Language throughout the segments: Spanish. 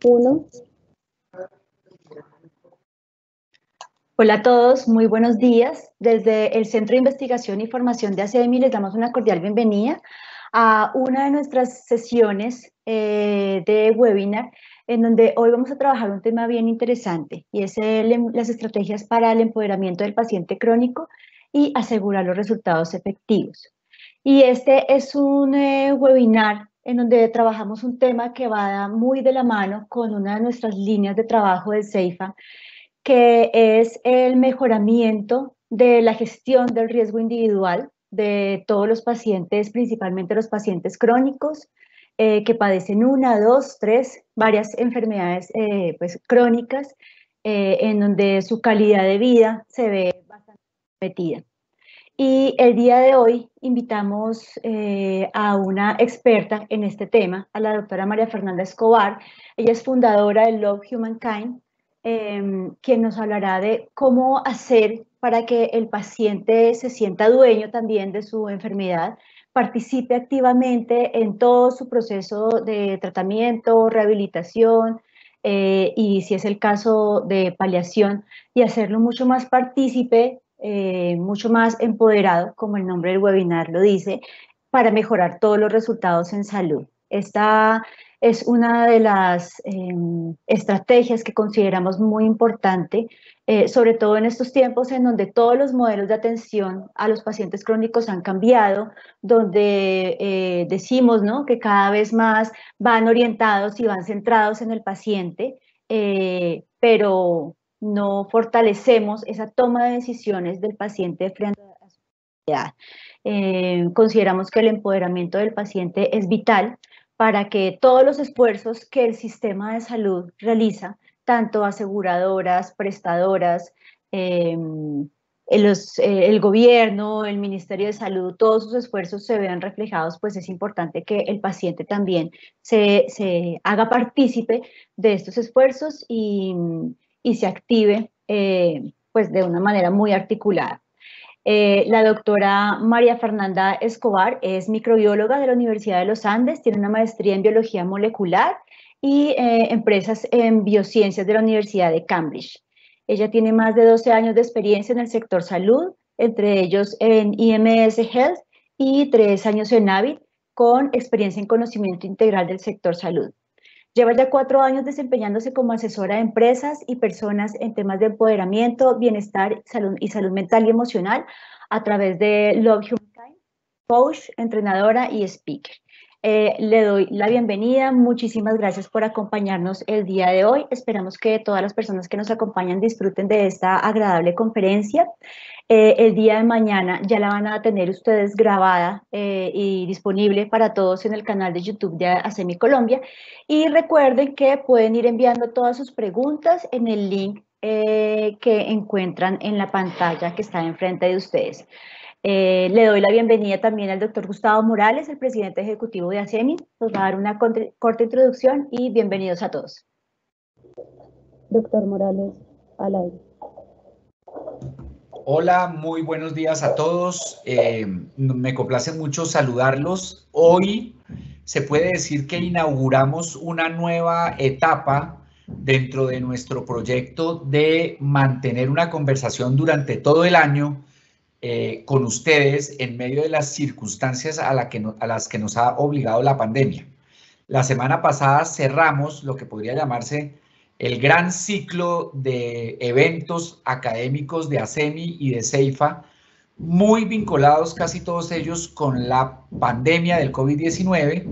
Uno. Hola a todos, muy buenos días. Desde el Centro de Investigación y Formación de ACEMI les damos una cordial bienvenida a una de nuestras sesiones de webinar, en donde hoy vamos a trabajar un tema bien interesante y es las estrategias para el empoderamiento del paciente crónico y asegurar los resultados efectivos. Y este es un webinar en donde trabajamos un tema que va muy de la mano con una de nuestras líneas de trabajo de CEIFA, que es el mejoramiento de la gestión del riesgo individual de todos los pacientes, principalmente los pacientes crónicos, que padecen una, dos, tres, varias enfermedades pues, crónicas, en donde su calidad de vida se ve bastante comprometida. Y el día de hoy invitamos a una experta en este tema, a la doctora María Fernanda Escobar. Ella es fundadora de Love Humankind, quien nos hablará de cómo hacer para que el paciente se sienta dueño también de su enfermedad, participe activamente en todo su proceso de tratamiento, rehabilitación, y si es el caso de paliación, y hacerlo mucho más partícipe, mucho más empoderado, como el nombre del webinar lo dice, para mejorar todos los resultados en salud. Esta es una de las estrategias que consideramos muy importante, sobre todo en estos tiempos en donde todos los modelos de atención a los pacientes crónicos han cambiado, donde decimos, ¿no?, que cada vez más van orientados y van centrados en el paciente, pero no fortalecemos esa toma de decisiones del paciente frente a su enfermedad. Consideramos que el empoderamiento del paciente es vital para que todos los esfuerzos que el sistema de salud realiza, tanto aseguradoras, prestadoras, el gobierno, el Ministerio de Salud, todos sus esfuerzos se vean reflejados, pues es importante que el paciente también se haga partícipe de estos esfuerzos y se active pues de una manera muy articulada. La doctora María Fernanda Escobar es microbióloga de la Universidad de los Andes, tiene una maestría en biología molecular y empresas en biociencias de la Universidad de Cambridge. Ella tiene más de 12 años de experiencia en el sector salud, entre ellos en IMS Health y 3 años en Avid, con experiencia en conocimiento integral del sector salud. Lleva ya 4 años desempeñándose como asesora de empresas y personas en temas de empoderamiento, bienestar y salud mental y emocional a través de Love Humankind, coach, entrenadora y speaker. Le doy la bienvenida, muchísimas gracias por acompañarnos el día de hoy. Esperamos que todas las personas que nos acompañan disfruten de esta agradable conferencia. El día de mañana ya la van a tener ustedes grabada y disponible para todos en el canal de YouTube de ACEMI Colombia. Y recuerden que pueden ir enviando todas sus preguntas en el link que encuentran en la pantalla que está enfrente de ustedes. Le doy la bienvenida también al doctor Gustavo Morales, el presidente ejecutivo de ACEMI. Nos va a dar una corta introducción y bienvenidos a todos. Doctor Morales, al aire. Hola, muy buenos días a todos. Me complace mucho saludarlos. Hoy se puede decir que inauguramos una nueva etapa dentro de nuestro proyecto de mantener una conversación durante todo el año con ustedes en medio de las circunstancias a las que nos ha obligado la pandemia. La semana pasada cerramos lo que podría llamarse el gran ciclo de eventos académicos de ACEMI y de CEIFA, muy vinculados casi todos ellos con la pandemia del COVID-19.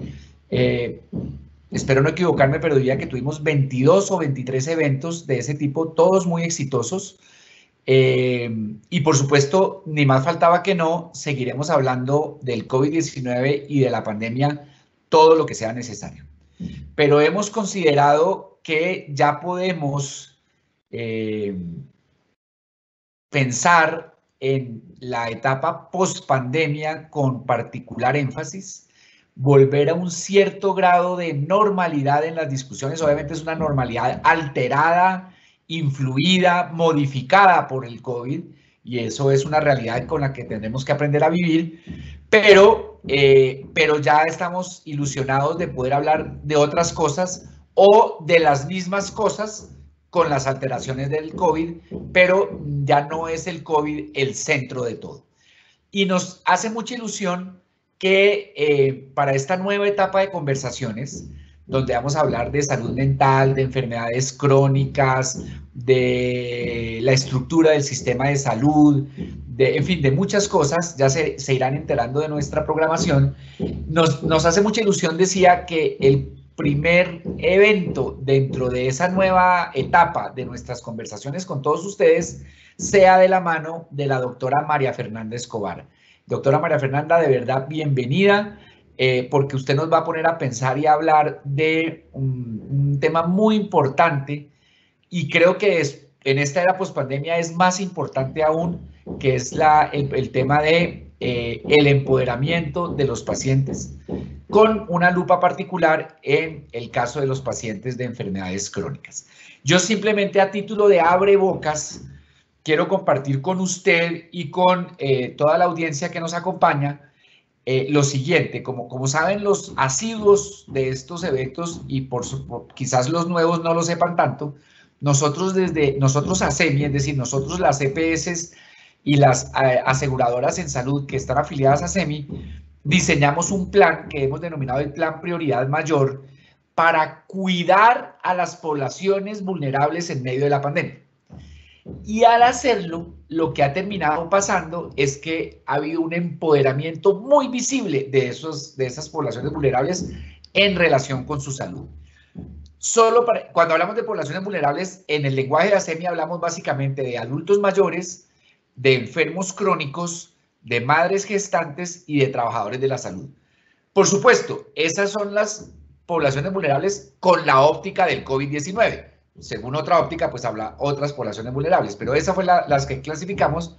Espero no equivocarme, pero diría que tuvimos 22 o 23 eventos de ese tipo, todos muy exitosos. Y por supuesto, ni más faltaba que no, seguiremos hablando del COVID-19 y de la pandemia todo lo que sea necesario. Pero hemos considerado que ya podemos pensar en la etapa post-pandemia con particular énfasis, volver a un cierto grado de normalidad en las discusiones. Obviamente es una normalidad alterada, influida, modificada por el COVID, y eso es una realidad con la que tendremos que aprender a vivir, pero ya estamos ilusionados de poder hablar de otras cosas o de las mismas cosas con las alteraciones del COVID, pero ya no es el COVID el centro de todo. Y nos hace mucha ilusión que para esta nueva etapa de conversaciones, donde vamos a hablar de salud mental, de enfermedades crónicas, de la estructura del sistema de salud, en fin, de muchas cosas, ya se irán enterando de nuestra programación. Nos hace mucha ilusión, decía, que el primer evento dentro de esa nueva etapa de nuestras conversaciones con todos ustedes sea de la mano de la doctora María Fernanda Escobar. Doctora María Fernanda, de verdad, bienvenida, porque usted nos va a poner a pensar y a hablar de un tema muy importante y creo que en esta era pospandemia es más importante aún, que es el tema de el empoderamiento de los pacientes, con una lupa particular en el caso de los pacientes de enfermedades crónicas. Yo simplemente a título de abrebocas quiero compartir con usted y con toda la audiencia que nos acompaña lo siguiente. Como saben los asiduos de estos eventos y quizás los nuevos no lo sepan tanto, nosotros ASEMI, es decir, nosotros las EPS y las aseguradoras en salud que están afiliadas a ASEMI, diseñamos un plan que hemos denominado el Plan Prioridad Mayor para cuidar a las poblaciones vulnerables en medio de la pandemia. Y al hacerlo, lo que ha terminado pasando es que ha habido un empoderamiento muy visible de esas poblaciones vulnerables en relación con su salud. Cuando hablamos de poblaciones vulnerables, en el lenguaje de ASEMI hablamos básicamente de adultos mayores, de enfermos crónicos, de madres gestantes y de trabajadores de la salud. Por supuesto, esas son las poblaciones vulnerables con la óptica del COVID-19. Según otra óptica, pues habla otras poblaciones vulnerables, pero esas fueron las que clasificamos.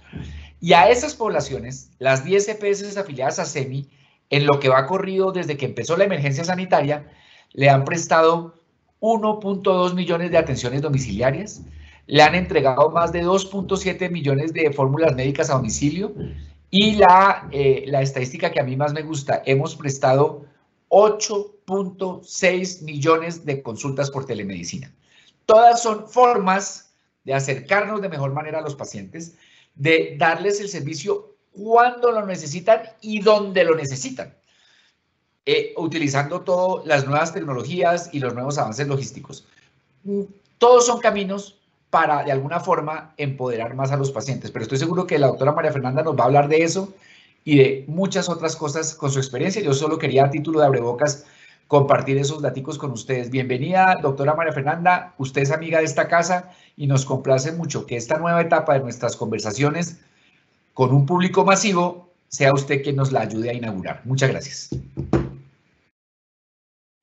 Y a esas poblaciones, las 10 EPS afiliadas a ASEMI, en lo que va corrido desde que empezó la emergencia sanitaria, le han prestado 1.2 millones de atenciones domiciliarias, le han entregado más de 2.7 millones de fórmulas médicas a domicilio y la estadística que a mí más me gusta, hemos prestado 8.6 millones de consultas por telemedicina. Todas son formas de acercarnos de mejor manera a los pacientes, de darles el servicio cuando lo necesitan y donde lo necesitan, utilizando todas las nuevas tecnologías y los nuevos avances logísticos. Todos son caminos para, de alguna forma, empoderar más a los pacientes, pero estoy seguro que la doctora María Fernanda nos va a hablar de eso y de muchas otras cosas con su experiencia. Yo solo quería, a título de abrebocas, compartir esos datos con ustedes. Bienvenida, doctora María Fernanda. Usted es amiga de esta casa y nos complace mucho que esta nueva etapa de nuestras conversaciones con un público masivo sea usted quien nos la ayude a inaugurar. Muchas gracias.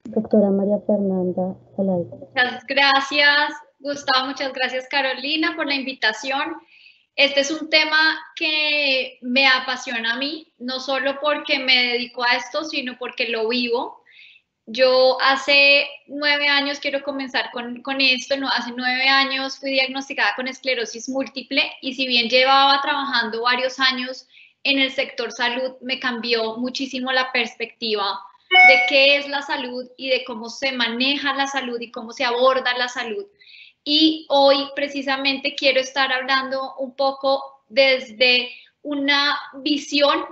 Doctora María Fernanda. Muchas gracias, Gustavo. Muchas gracias, Carolina, por la invitación. Este es un tema que me apasiona a mí, no solo porque me dedico a esto, sino porque lo vivo. Yo hace 9 años, quiero comenzar con esto, ¿no? Hace 9 años fui diagnosticada con esclerosis múltiple y si bien llevaba trabajando varios años en el sector salud, me cambió muchísimo la perspectiva de qué es la salud y de cómo se maneja la salud y cómo se aborda la salud. Y hoy precisamente quiero estar hablando un poco desde una visión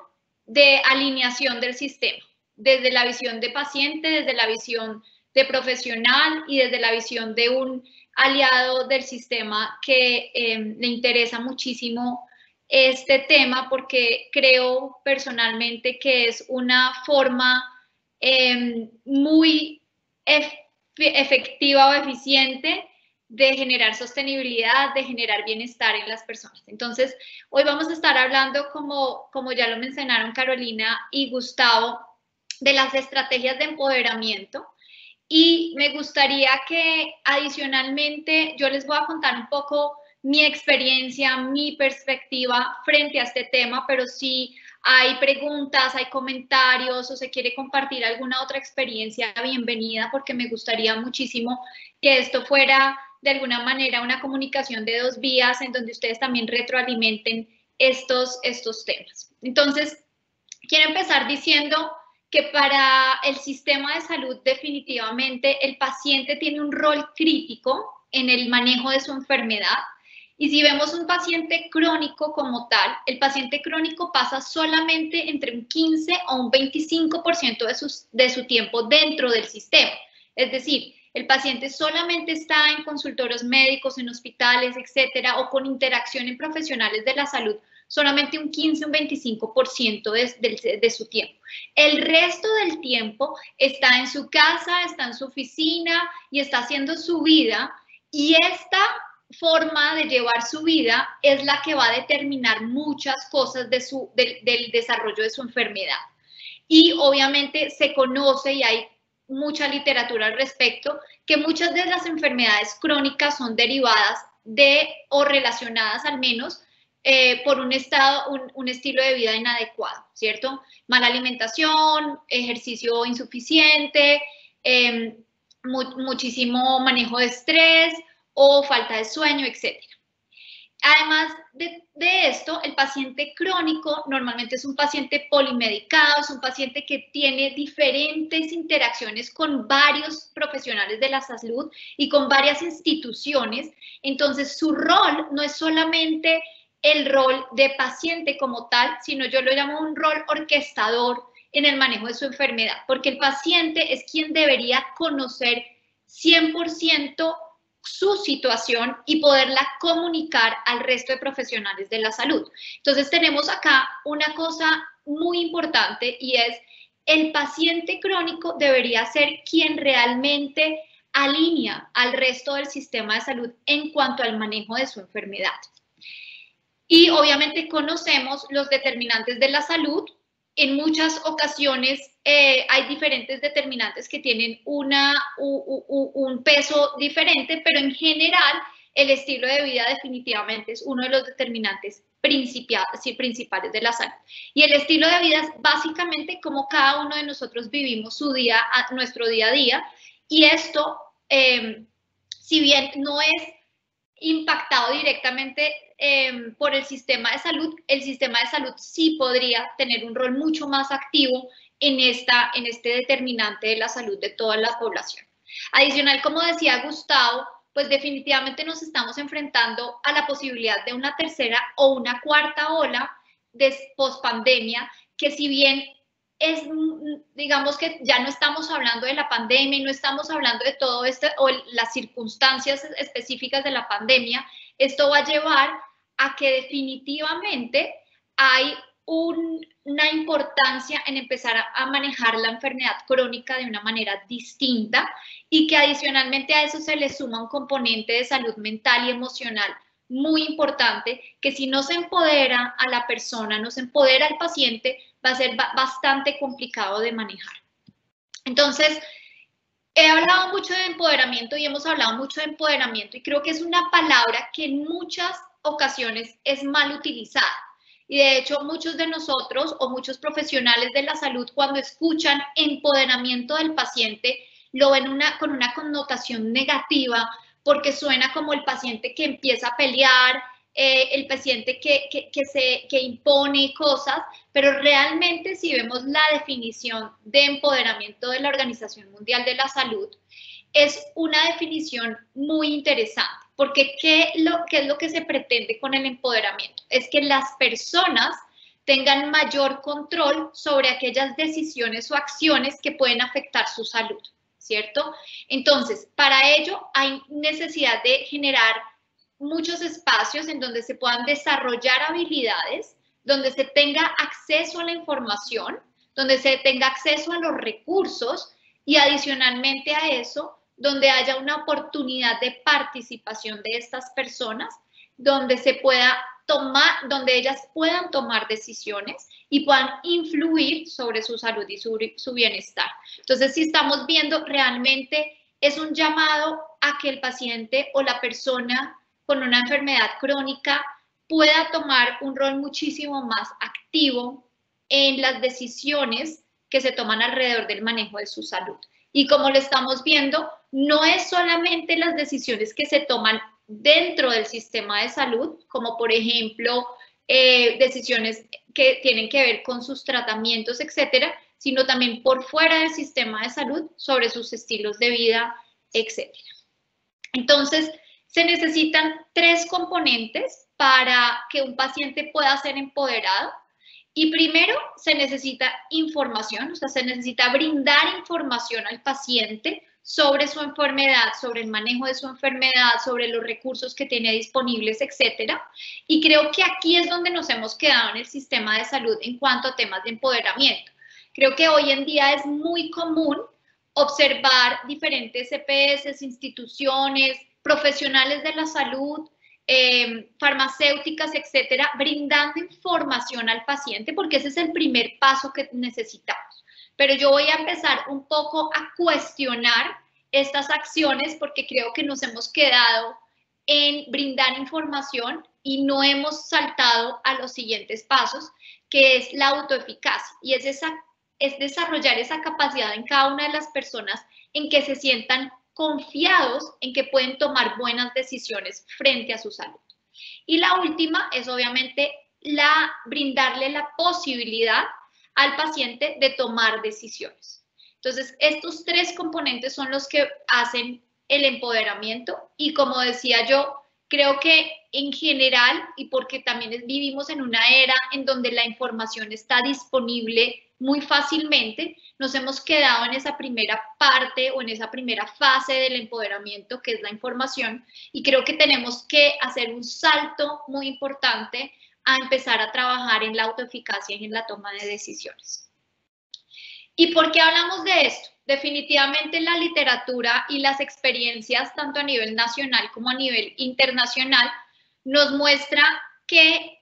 de alineación del sistema, desde la visión de paciente, desde la visión de profesional y desde la visión de un aliado del sistema que le interesa muchísimo este tema porque creo personalmente que es una forma muy efectiva o eficiente de generar sostenibilidad, de generar bienestar en las personas. Entonces, hoy vamos a estar hablando, como ya lo mencionaron Carolina y Gustavo, de las estrategias de empoderamiento. Y me gustaría que adicionalmente yo les voy a contar un poco mi experiencia, mi perspectiva frente a este tema, pero si hay preguntas, hay comentarios o se quiere compartir alguna otra experiencia, bienvenida, porque me gustaría muchísimo que esto fuera de alguna manera una comunicación de 2 vías en donde ustedes también retroalimenten estos temas. Entonces, quiero empezar diciendo que para el sistema de salud definitivamente el paciente tiene un rol crítico en el manejo de su enfermedad. Y si vemos un paciente crónico como tal, el paciente crónico pasa solamente entre un 15 o un 25% de su tiempo dentro del sistema. Es decir, el paciente solamente está en consultorios médicos, en hospitales, etcétera, o con interacción en profesionales de la salud, solamente un 15 o un 25% de su tiempo. El resto del tiempo está en su casa, está en su oficina y está haciendo su vida, y esta forma de llevar su vida es la que va a determinar muchas cosas del desarrollo de su enfermedad. Y obviamente se conoce, y hay mucha literatura al respecto, que muchas de las enfermedades crónicas son derivadas de, o relacionadas al menos, por un estilo de vida inadecuado, ¿cierto? Mala alimentación, ejercicio insuficiente, muchísimo manejo de estrés o falta de sueño, etc. Además de esto, el paciente crónico normalmente es un paciente polimedicado, es un paciente que tiene diferentes interacciones con varios profesionales de la salud y con varias instituciones. Entonces, su rol no es solamente el rol de paciente como tal, sino yo lo llamo un rol orquestador en el manejo de su enfermedad, porque el paciente es quien debería conocer 100% su situación y poderla comunicar al resto de profesionales de la salud. Entonces tenemos acá una cosa muy importante, y es el paciente crónico debería ser quien realmente alinea al resto del sistema de salud en cuanto al manejo de su enfermedad. Y obviamente conocemos los determinantes de la salud. En muchas ocasiones hay diferentes determinantes que tienen un peso diferente, pero en general el estilo de vida definitivamente es uno de los determinantes principales de la salud. Y el estilo de vida es básicamente cómo cada uno de nosotros vivimos nuestro día a día, y esto, si bien no es impactado directamente por el sistema de salud sí podría tener un rol mucho más activo en este determinante de la salud de toda la población. Adicional, como decía Gustavo, pues definitivamente nos estamos enfrentando a la posibilidad de una tercera o una cuarta ola de pospandemia, que si bien digamos que ya no estamos hablando de la pandemia y no estamos hablando de todo esto o las circunstancias específicas de la pandemia, esto va a llevar a que definitivamente hay una importancia en empezar a manejar la enfermedad crónica de una manera distinta, y que adicionalmente a eso se le suma un componente de salud mental y emocional muy importante, que si no se empodera a la persona, no se empodera al paciente, va a ser bastante complicado de manejar. Entonces, he hablado mucho de empoderamiento y hemos hablado mucho de empoderamiento, y creo que es una palabra que en muchas ocasiones es mal utilizada. Y de hecho, muchos de nosotros o muchos profesionales de la salud, cuando escuchan empoderamiento del paciente, lo ven con una connotación negativa, porque suena como el paciente que empieza a pelear, el paciente que impone cosas, pero realmente si vemos la definición de empoderamiento de la Organización Mundial de la Salud, es una definición muy interesante, porque ¿qué es lo que se pretende con el empoderamiento? Es que las personas tengan mayor control sobre aquellas decisiones o acciones que pueden afectar su salud, ¿cierto? Entonces, para ello hay necesidad de generar muchos espacios en donde se puedan desarrollar habilidades, donde se tenga acceso a la información, donde se tenga acceso a los recursos, y adicionalmente a eso, donde haya una oportunidad de participación de estas personas, donde donde ellas puedan tomar decisiones y puedan influir sobre su salud y su bienestar. Entonces, si estamos viendo, realmente es un llamado a que el paciente o la persona con una enfermedad crónica pueda tomar un rol muchísimo más activo en las decisiones que se toman alrededor del manejo de su salud. Y como lo estamos viendo, no es solamente las decisiones que se toman dentro del sistema de salud, como por ejemplo decisiones que tienen que ver con sus tratamientos, etcétera, sino también por fuera del sistema de salud sobre sus estilos de vida, etc. Entonces, se necesitan 3 componentes para que un paciente pueda ser empoderado. Y primero, se necesita información, o sea, se necesita brindar información al paciente sobre su enfermedad, sobre el manejo de su enfermedad, sobre los recursos que tiene disponibles, etc. Y creo que aquí es donde nos hemos quedado en el sistema de salud en cuanto a temas de empoderamiento. Creo que hoy en día es muy común observar diferentes EPS, instituciones, profesionales de la salud, farmacéuticas, etcétera, brindando información al paciente, porque ese es el primer paso que necesitamos. Pero yo voy a empezar un poco a cuestionar estas acciones porque creo que nos hemos quedado en brindar información y no hemos saltado a los siguientes pasos, que es la autoeficacia, y es desarrollar esa capacidad en cada una de las personas en que se sientan confiados en que pueden tomar buenas decisiones frente a su salud. Y la última es obviamente brindarle la posibilidad al paciente de tomar decisiones. Entonces, estos 3 componentes son los que hacen el empoderamiento y, como decía yo, creo que en general, y porque también vivimos en una era en donde la información está disponible muy fácilmente, nos hemos quedado en esa primera parte o en esa primera fase del empoderamiento, que es la información, y creo que tenemos que hacer un salto muy importante a empezar a trabajar en la autoeficacia y en la toma de decisiones. ¿Y por qué hablamos de esto? Definitivamente la literatura y las experiencias, tanto a nivel nacional como a nivel internacional, nos muestra que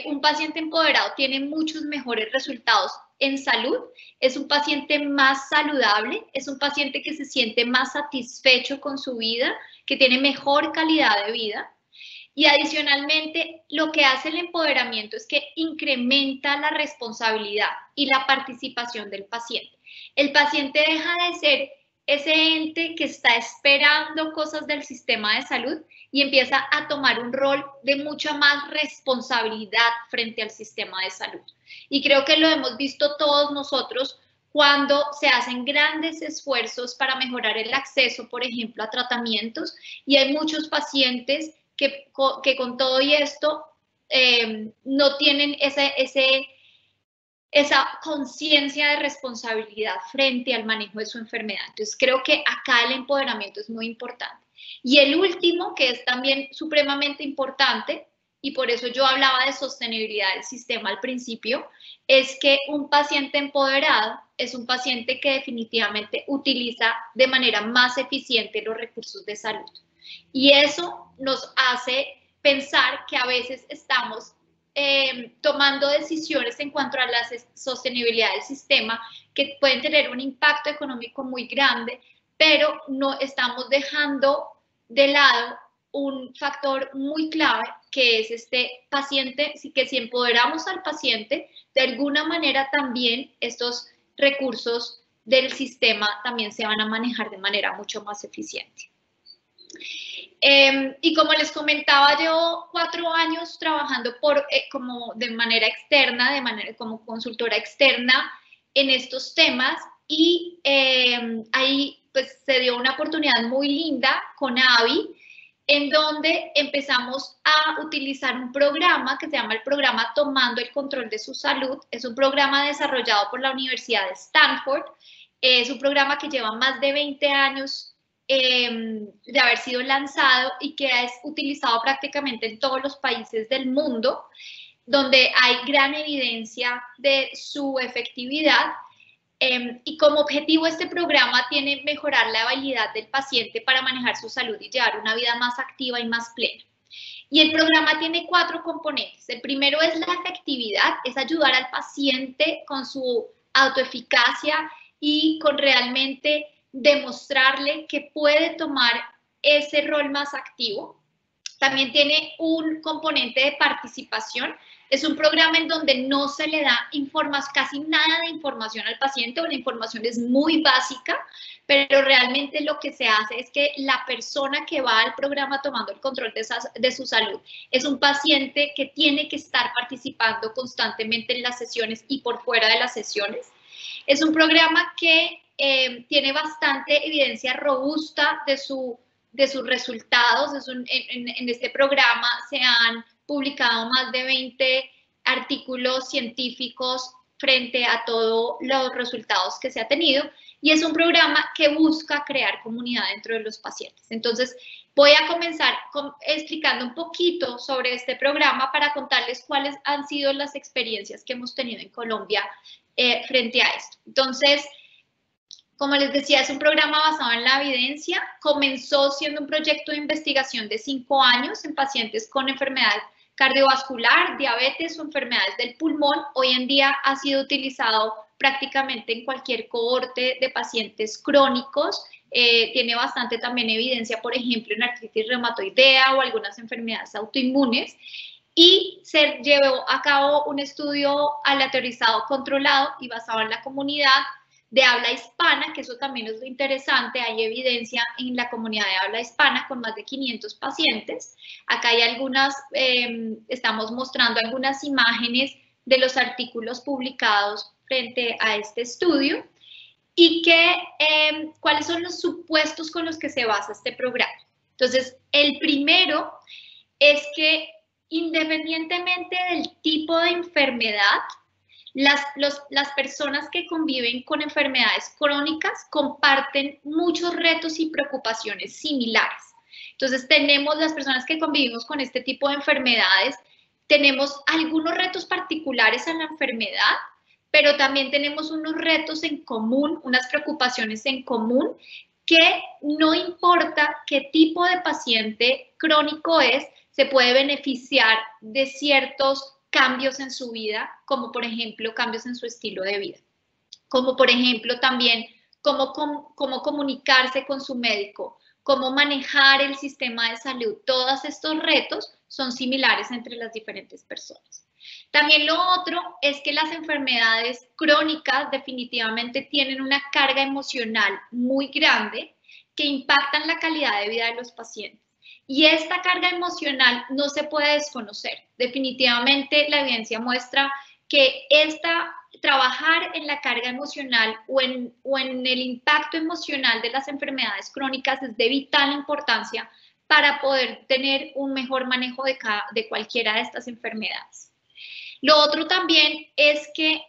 un paciente empoderado tiene muchos mejores resultados en salud, es un paciente más saludable, es un paciente que se siente más satisfecho con su vida, que tiene mejor calidad de vida. Y adicionalmente, lo que hace el empoderamiento es que incrementa la responsabilidad y la participación del paciente. El paciente deja de ser ese ente que está esperando cosas del sistema de salud y empieza a tomar un rol de mucha más responsabilidad frente al sistema de salud. Y creo que lo hemos visto todos nosotros cuando se hacen grandes esfuerzos para mejorar el acceso, por ejemplo, a tratamientos, y hay muchos pacientes que con todo y esto no tienen esa conciencia de responsabilidad frente al manejo de su enfermedad. Entonces, creo que acá el empoderamiento es muy importante. Y el último, que es también supremamente importante, y por eso yo hablaba de sostenibilidad del sistema al principio, es que un paciente empoderado es un paciente que definitivamente utiliza de manera más eficiente los recursos de salud. Y eso nos hace pensar que a veces estamos tomando decisiones en cuanto a la sostenibilidad del sistema que pueden tener un impacto económico muy grande, pero no estamos dejando de lado un factor muy clave, que es este paciente, que si empoderamos al paciente, de alguna manera también estos recursos del sistema también se van a manejar de manera mucho más eficiente. Y como les comentaba, llevo 4 años trabajando como de manera externa, como consultora externa en estos temas, y ahí pues se dio una oportunidad muy linda con AVI, en donde empezamos a utilizar un programa que se llama el programa Tomando el Control de su Salud. Es un programa desarrollado por la Universidad de Stanford. Es un programa que lleva más de 20 años de haber sido lanzado y que es utilizado prácticamente en todos los países del mundo, donde hay gran evidencia de su efectividad. Y como objetivo este programa tiene mejorar la habilidad del paciente para manejar su salud y llevar una vida más activa y más plena. Y el programa tiene 4 componentes. El primero es la efectividad, es ayudar al paciente con su autoeficacia y con realmente demostrarle que puede tomar ese rol más activo. También tiene un componente de participación. Es un programa en donde no se le da casi nada de información al paciente, o la información es muy básica, pero realmente lo que se hace es que la persona que va al programa tomando el control de su salud es un paciente que tiene que estar participando constantemente en las sesiones y por fuera de las sesiones. Es un programa que tiene bastante evidencia robusta de sus resultados. En este programa se han publicado más de 20 artículos científicos frente a todos los resultados que se ha tenido, y es un programa que busca crear comunidad dentro de los pacientes. Entonces, voy a comenzar explicando un poquito sobre este programa para contarles cuáles han sido las experiencias que hemos tenido en Colombia frente a esto. Entonces, como les decía, es un programa basado en la evidencia. Comenzó siendo un proyecto de investigación de 5 años en pacientes con enfermedad cardiovascular, diabetes o enfermedades del pulmón. Hoy en día ha sido utilizado prácticamente en cualquier cohorte de pacientes crónicos. Tiene bastante también evidencia, por ejemplo, en artritis reumatoidea o algunas enfermedades autoinmunes. Y se llevó a cabo un estudio aleatorizado, controlado y basado en la comunidad de habla hispana, que eso también es lo interesante. Hay evidencia en la comunidad de habla hispana con más de 500 pacientes. Acá hay algunas, estamos mostrando algunas imágenes de los artículos publicados frente a este estudio y cuáles son los supuestos con los que se basa este programa. Entonces, el primero es que independientemente del tipo de enfermedad, las personas que conviven con enfermedades crónicas comparten muchos retos y preocupaciones similares. Entonces, tenemos las personas que convivimos con este tipo de enfermedades, tenemos algunos retos particulares a la enfermedad, pero también tenemos unos retos en común, unas preocupaciones en común, que no importa qué tipo de paciente crónico es, se puede beneficiar de ciertos cambios en su vida, como por ejemplo cambios en su estilo de vida, como por ejemplo también cómo comunicarse con su médico, cómo manejar el sistema de salud. Todos estos retos son similares entre las diferentes personas. También lo otro es que las enfermedades crónicas definitivamente tienen una carga emocional muy grande que impactan la calidad de vida de los pacientes. Y esta carga emocional no se puede desconocer. Definitivamente la evidencia muestra que trabajar en la carga emocional o en el impacto emocional de las enfermedades crónicas es de vital importancia para poder tener un mejor manejo de cualquiera de estas enfermedades. Lo otro también es que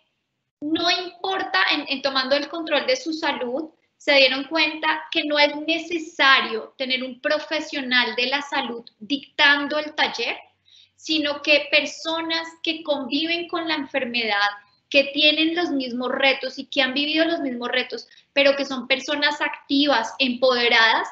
no importa, en tomando el control de su salud, se dieron cuenta que no es necesario tener un profesional de la salud dictando el taller, sino que personas que conviven con la enfermedad, que tienen los mismos retos y que han vivido los mismos retos, pero que son personas activas, empoderadas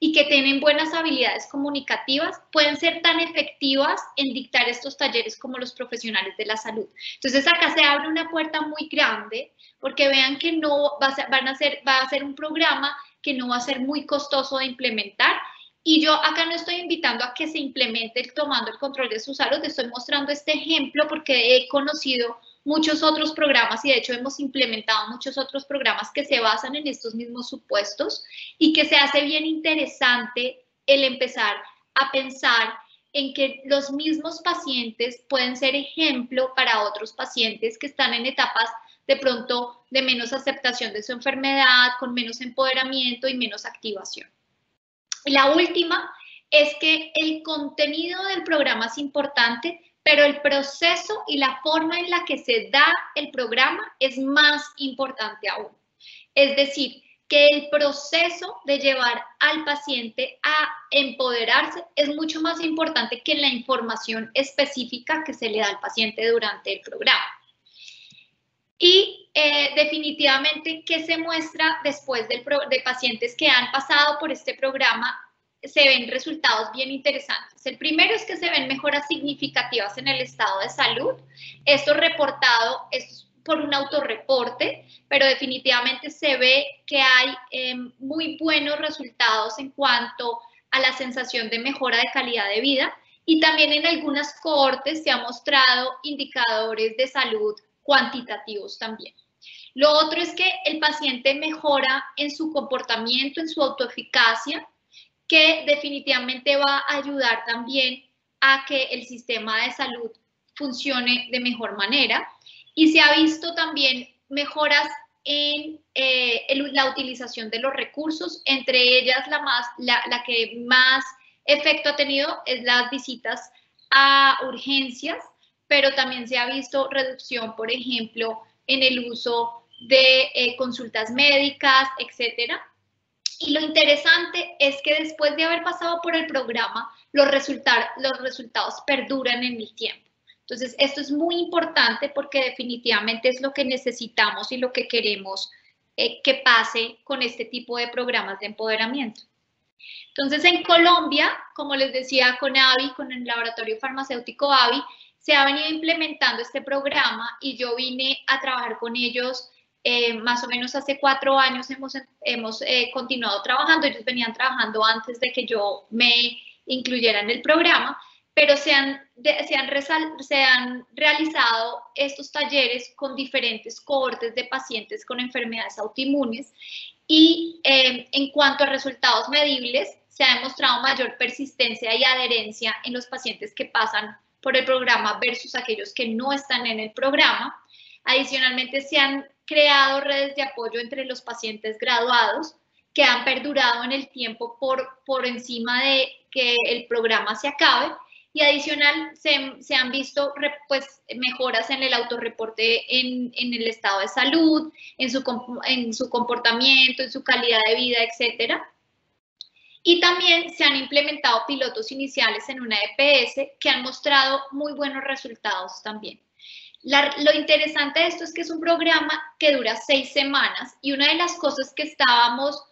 y que tienen buenas habilidades comunicativas, pueden ser tan efectivas en dictar estos talleres como los profesionales de la salud. Entonces acá se abre una puerta muy grande, porque vean que no va a ser un programa que no va a ser muy costoso de implementar. Y yo acá no estoy invitando a que se implemente tomando el control de su salud, estoy mostrando este ejemplo porque he conocido muchos otros programas y de hecho hemos implementado muchos otros programas que se basan en estos mismos supuestos y que se hace bien interesante el empezar a pensar en que los mismos pacientes pueden ser ejemplo para otros pacientes que están en etapas de pronto de menos aceptación de su enfermedad, con menos empoderamiento y menos activación. Y la última es que el contenido del programa es importante, pero el proceso y la forma en la que se da el programa es más importante aún. Es decir, que el proceso de llevar al paciente a empoderarse es mucho más importante que la información específica que se le da al paciente durante el programa. Y definitivamente, ¿qué se muestra después de pacientes que han pasado por este programa? Se ven resultados bien interesantes. El primero es que se ven mejoras significativas en el estado de salud. Esto reportado es por un autorreporte, pero definitivamente se ve que hay muy buenos resultados en cuanto a la sensación de mejora de calidad de vida, y también en algunas cohortes se han mostrado indicadores de salud cuantitativos también. Lo otro es que el paciente mejora en su comportamiento, en su autoeficacia, que definitivamente va a ayudar también a que el sistema de salud funcione de mejor manera. Y se ha visto también mejoras en la utilización de los recursos, entre ellas la que más efecto ha tenido es las visitas a urgencias, pero también se ha visto reducción, por ejemplo, en el uso de consultas médicas, etcétera. Y lo interesante es que después de haber pasado por el programa, los resultados perduran en el tiempo. Entonces, esto es muy importante porque definitivamente es lo que necesitamos y lo que queremos que pase con este tipo de programas de empoderamiento. Entonces, en Colombia, como les decía, con AVI, con el laboratorio farmacéutico AVI, se ha venido implementando este programa y yo vine a trabajar con ellos más o menos hace 4 años hemos continuado trabajando. Ellos venían trabajando antes de que yo me incluyera en el programa, pero se han realizado estos talleres con diferentes cohortes de pacientes con enfermedades autoinmunes y en cuanto a resultados medibles, se ha demostrado mayor persistencia y adherencia en los pacientes que pasan por el programa versus aquellos que no están en el programa. Adicionalmente, se han creado redes de apoyo entre los pacientes graduados que han perdurado en el tiempo por encima de que el programa se acabe. Y adicional, se han visto pues, mejoras en el autorreporte en el estado de salud, en su comportamiento, en su calidad de vida, etcétera. Y también se han implementado pilotos iniciales en una EPS que han mostrado muy buenos resultados también. Lo interesante de esto es que es un programa que dura 6 semanas y una de las cosas que estábamos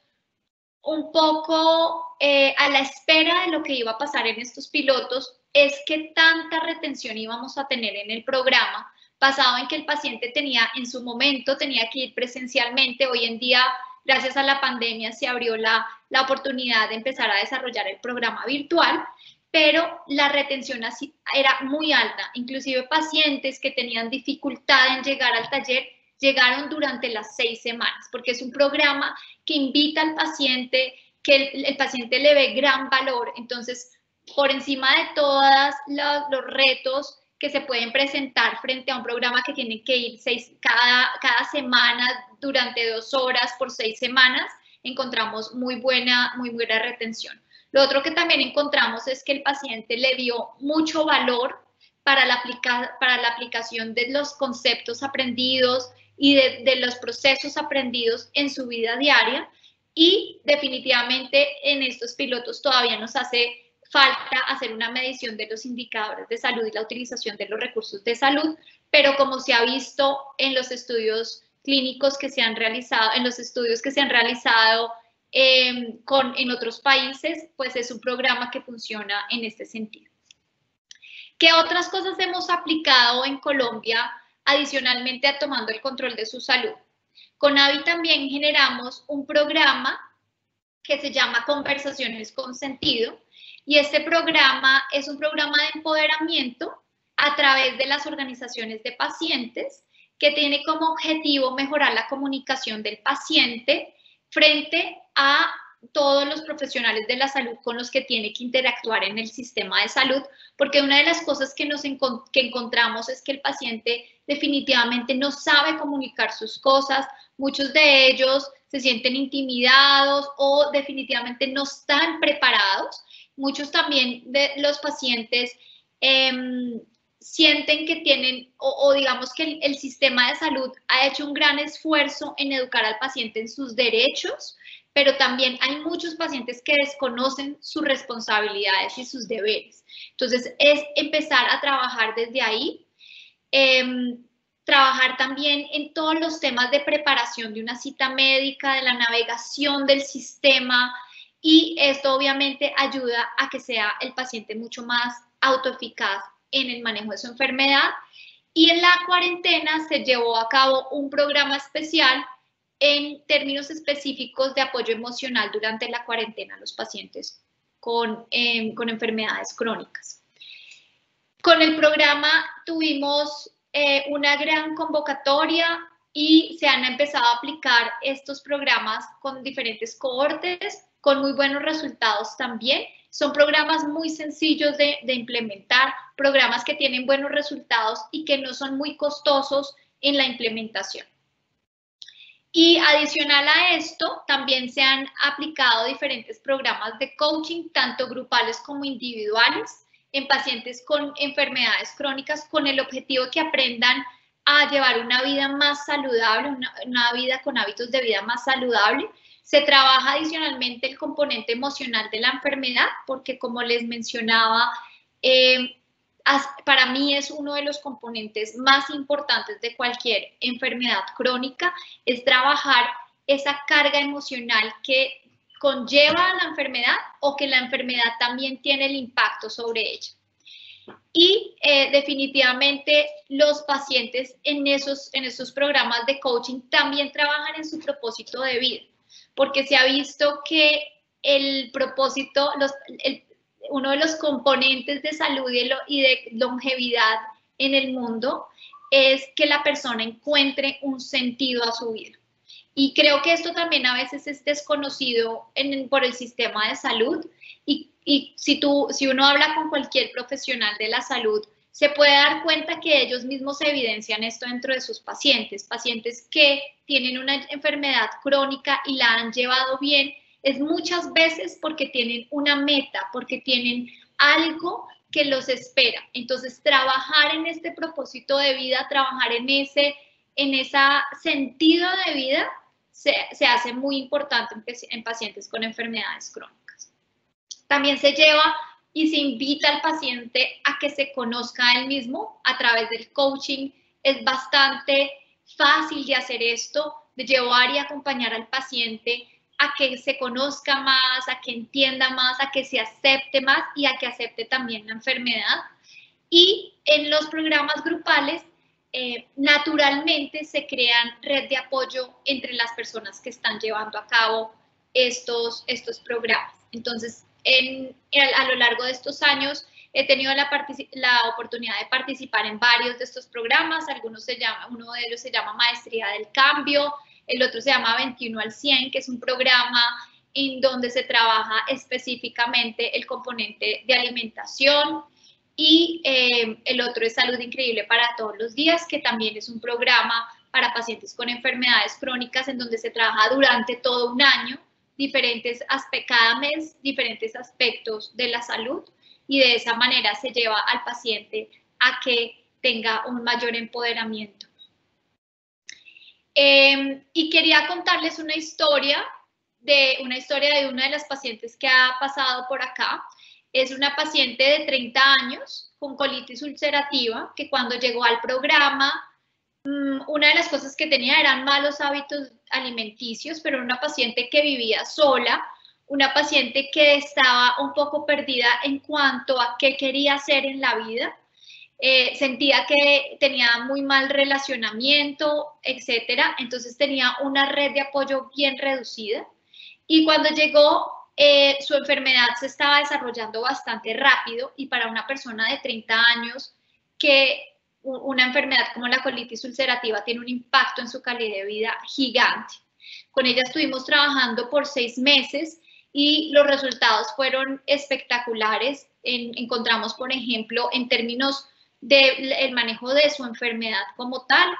un poco a la espera de lo que iba a pasar en estos pilotos es que tanta retención íbamos a tener en el programa, basado en que el paciente en su momento tenía que ir presencialmente. Hoy en día, gracias a la pandemia, se abrió la oportunidad de empezar a desarrollar el programa virtual, pero la retención así era muy alta. Inclusive pacientes que tenían dificultad en llegar al taller llegaron durante las 6 semanas, porque es un programa que invita al paciente, que el paciente le ve gran valor. Entonces, por encima de todos los retos que se pueden presentar frente a un programa que tiene que ir cada semana durante 2 horas por 6 semanas, encontramos muy buena retención. Lo otro que también encontramos es que el paciente le dio mucho valor para la aplicación de los conceptos aprendidos y de los procesos aprendidos en su vida diaria, y definitivamente en estos pilotos todavía nos hace falta hacer una medición de los indicadores de salud y la utilización de los recursos de salud, pero como se ha visto en los estudios clínicos que se han realizado, en los estudios que se han realizado en otros países, pues es un programa que funciona en este sentido. ¿Qué otras cosas hemos aplicado en Colombia adicionalmente a tomando el control de su salud? Con AVI también generamos un programa que se llama Conversaciones con Sentido, y este programa es un programa de empoderamiento a través de las organizaciones de pacientes que tiene como objetivo mejorar la comunicación del paciente frente a todos los profesionales de la salud con los que tiene que interactuar en el sistema de salud, porque una de las cosas que encontramos es que el paciente definitivamente no sabe comunicar sus cosas. Muchos de ellos se sienten intimidados o definitivamente no están preparados. Muchos también de los pacientes sienten que tienen, o digamos que el sistema de salud ha hecho un gran esfuerzo en educar al paciente en sus derechos, pero también hay muchos pacientes que desconocen sus responsabilidades y sus deberes. Entonces, es empezar a trabajar desde ahí, trabajar también en todos los temas de preparación de una cita médica, de la navegación del sistema, y esto obviamente ayuda a que sea el paciente mucho más autoeficaz en el manejo de su enfermedad. Y en la cuarentena se llevó a cabo un programa especial en términos específicos de apoyo emocional durante la cuarentena a los pacientes con enfermedades crónicas. Con el programa tuvimos una gran convocatoria y se han empezado a aplicar estos programas con diferentes cohortes, con muy buenos resultados también. Son programas muy sencillos de implementar, programas que tienen buenos resultados y que no son muy costosos en la implementación. Y adicional a esto, también se han aplicado diferentes programas de coaching, tanto grupales como individuales, en pacientes con enfermedades crónicas, con el objetivo de que aprendan a llevar una vida más saludable, una vida con hábitos de vida más saludable. Se trabaja adicionalmente el componente emocional de la enfermedad, porque como les mencionaba, para mí es uno de los componentes más importantes de cualquier enfermedad crónica, es trabajar esa carga emocional que conlleva la enfermedad o que la enfermedad también tiene el impacto sobre ella. Y definitivamente los pacientes en esos programas de coaching también trabajan en su propósito de vida, porque se ha visto que el propósito, uno de los componentes de salud y de longevidad en el mundo es que la persona encuentre un sentido a su vida. Y creo que esto también a veces es desconocido por el sistema de salud y si uno habla con cualquier profesional de la salud, se puede dar cuenta que ellos mismos evidencian esto dentro de sus pacientes, pacientes que tienen una enfermedad crónica y la han llevado bien, es muchas veces porque tienen una meta, porque tienen algo que los espera. Entonces, trabajar en este propósito de vida, trabajar en ese sentido de vida, se hace muy importante en pacientes con enfermedades crónicas. También se lleva y se invita al paciente a que se conozca a él mismo a través del coaching. Es bastante fácil de hacer esto, de llevar y acompañar al paciente a que se conozca más, a que entienda más, a que se acepte más y a que acepte también la enfermedad. Y en los programas grupales, naturalmente se crean red de apoyo entre las personas que están llevando a cabo estos programas. Entonces, a lo largo de estos años he tenido la oportunidad de participar en varios de estos programas. Uno de ellos se llama Maestría del Cambio, el otro se llama 21 al 100, que es un programa en donde se trabaja específicamente el componente de alimentación. Y el otro es Salud Increíble para Todos los Días, que también es un programa para pacientes con enfermedades crónicas en donde se trabaja durante todo un año, cada mes, diferentes aspectos de la salud, y de esa manera se lleva al paciente a que tenga un mayor empoderamiento. Y quería contarles una historia de una de las pacientes que ha pasado por acá. Es una paciente de 30 años con colitis ulcerativa que cuando llegó al programa, una de las cosas que tenía eran malos hábitos alimenticios, pero una paciente que vivía sola, una paciente que estaba un poco perdida en cuanto a qué quería hacer en la vida. Sentía que tenía muy mal relacionamiento, etcétera. Entonces tenía una red de apoyo bien reducida. Y cuando llegó, su enfermedad se estaba desarrollando bastante rápido y para una persona de 30 años que una enfermedad como la colitis ulcerativa tiene un impacto en su calidad de vida gigante. Con ella estuvimos trabajando por 6 meses y los resultados fueron espectaculares. Encontramos, por ejemplo, en términos del manejo de su enfermedad como tal,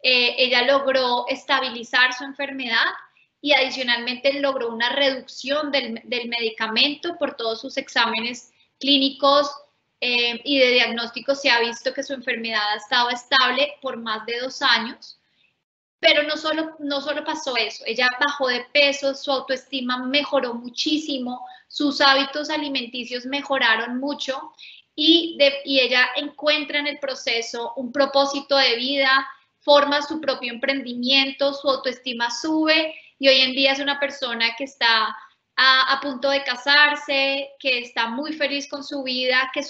ella logró estabilizar su enfermedad y adicionalmente logró una reducción del medicamento. Por todos sus exámenes clínicos y de diagnóstico se ha visto que su enfermedad ha estado estable por más de 2 años. Pero no solo pasó eso, ella bajó de peso, su autoestima mejoró muchísimo, sus hábitos alimenticios mejoraron mucho y ella encuentra en el proceso un propósito de vida, forma su propio emprendimiento, su autoestima sube y hoy en día es una persona que está a punto de casarse, que está muy feliz con su vida, que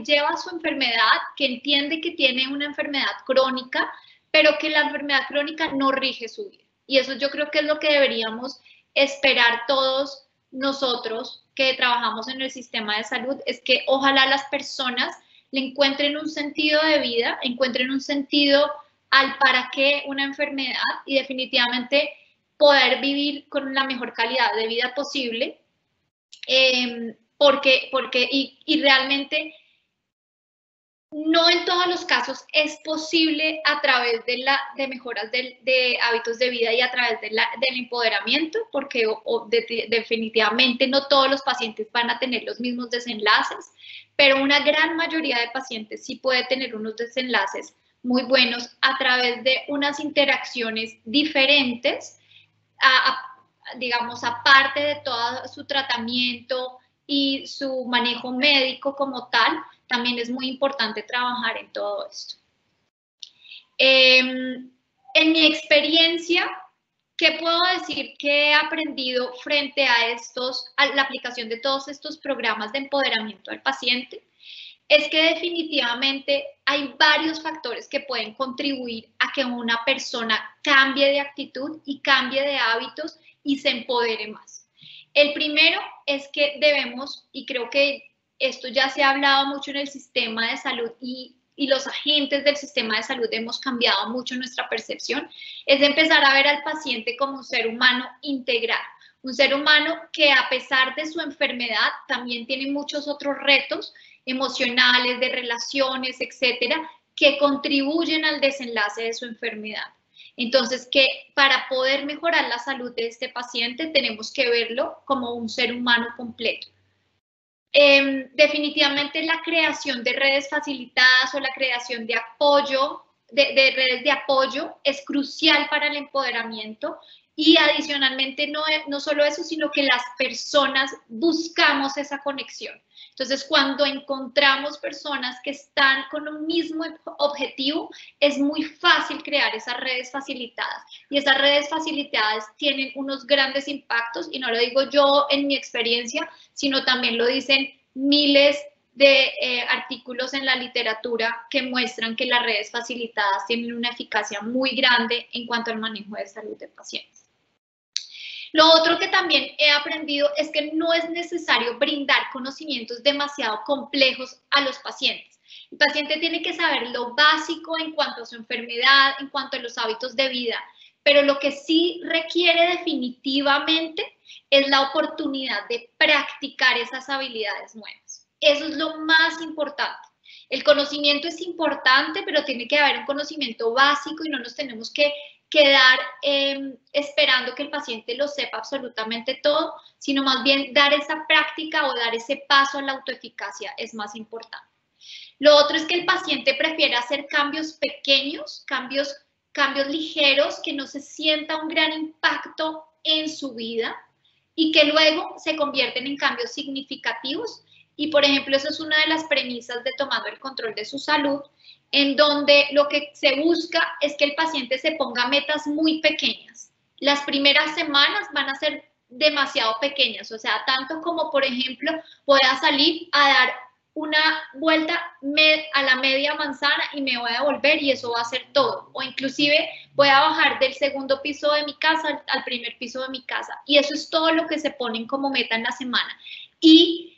lleva su enfermedad, que entiende que tiene una enfermedad crónica, pero que la enfermedad crónica no rige su vida. Y eso yo creo que es lo que deberíamos esperar todos nosotros que trabajamos en el sistema de salud, es que ojalá las personas le encuentren un sentido de vida, encuentren un sentido al para qué una enfermedad y definitivamente poder vivir con la mejor calidad de vida posible, y realmente No en todos los casos es posible a través de mejoras de hábitos de vida y a través del empoderamiento, porque definitivamente no todos los pacientes van a tener los mismos desenlaces, pero una gran mayoría de pacientes sí puede tener unos desenlaces muy buenos a través de unas interacciones diferentes, digamos, aparte de todo su tratamiento y su manejo médico como tal. También es muy importante trabajar en todo esto. En mi experiencia, ¿qué puedo decir que he aprendido frente a la aplicación de todos estos programas de empoderamiento del paciente? Es que definitivamente hay varios factores que pueden contribuir a que una persona cambie de actitud y cambie de hábitos y se empodere más. El primero es que debemos, y creo que esto ya se ha hablado mucho en el sistema de salud y los agentes del sistema de salud hemos cambiado mucho nuestra percepción, es empezar a ver al paciente como un ser humano integral, un ser humano que a pesar de su enfermedad también tiene muchos otros retos emocionales, de relaciones, etcétera, que contribuyen al desenlace de su enfermedad. Entonces, que para poder mejorar la salud de este paciente tenemos que verlo como un ser humano completo. Definitivamente la creación de redes facilitadas o la creación de apoyo, de redes de apoyo es crucial para el empoderamiento y adicionalmente no solo eso, sino que las personas buscamos esa conexión. Entonces, cuando encontramos personas que están con un mismo objetivo, es muy fácil crear esas redes facilitadas. Y esas redes facilitadas tienen unos grandes impactos, y no lo digo yo en mi experiencia, sino también lo dicen miles de artículos en la literatura que muestran que las redes facilitadas tienen una eficacia muy grande en cuanto al manejo de salud de pacientes. Lo otro que también he aprendido es que no es necesario brindar conocimientos demasiado complejos a los pacientes. El paciente tiene que saber lo básico en cuanto a su enfermedad, en cuanto a los hábitos de vida, pero lo que sí requiere definitivamente es la oportunidad de practicar esas habilidades nuevas. Eso es lo más importante. El conocimiento es importante, pero tiene que haber un conocimiento básico y no nos tenemos que quedar esperando que el paciente lo sepa absolutamente todo, sino más bien dar esa práctica o dar ese paso a la autoeficacia es más importante. Lo otro es que el paciente prefiere hacer cambios pequeños, cambios ligeros, que no se sienta un gran impacto en su vida y que luego se convierten en cambios significativos. Y, por ejemplo, eso es una de las premisas de Tomando el Control de su Salud, en donde lo que se busca es que el paciente se ponga metas muy pequeñas. Las primeras semanas van a ser demasiado pequeñas, o sea, tanto como, por ejemplo, voy a salir a dar una vuelta a la media manzana y me voy a volver y eso va a ser todo. O inclusive voy a bajar del segundo piso de mi casa al primer piso de mi casa. Y eso es todo lo que se ponen como meta en la semana. Y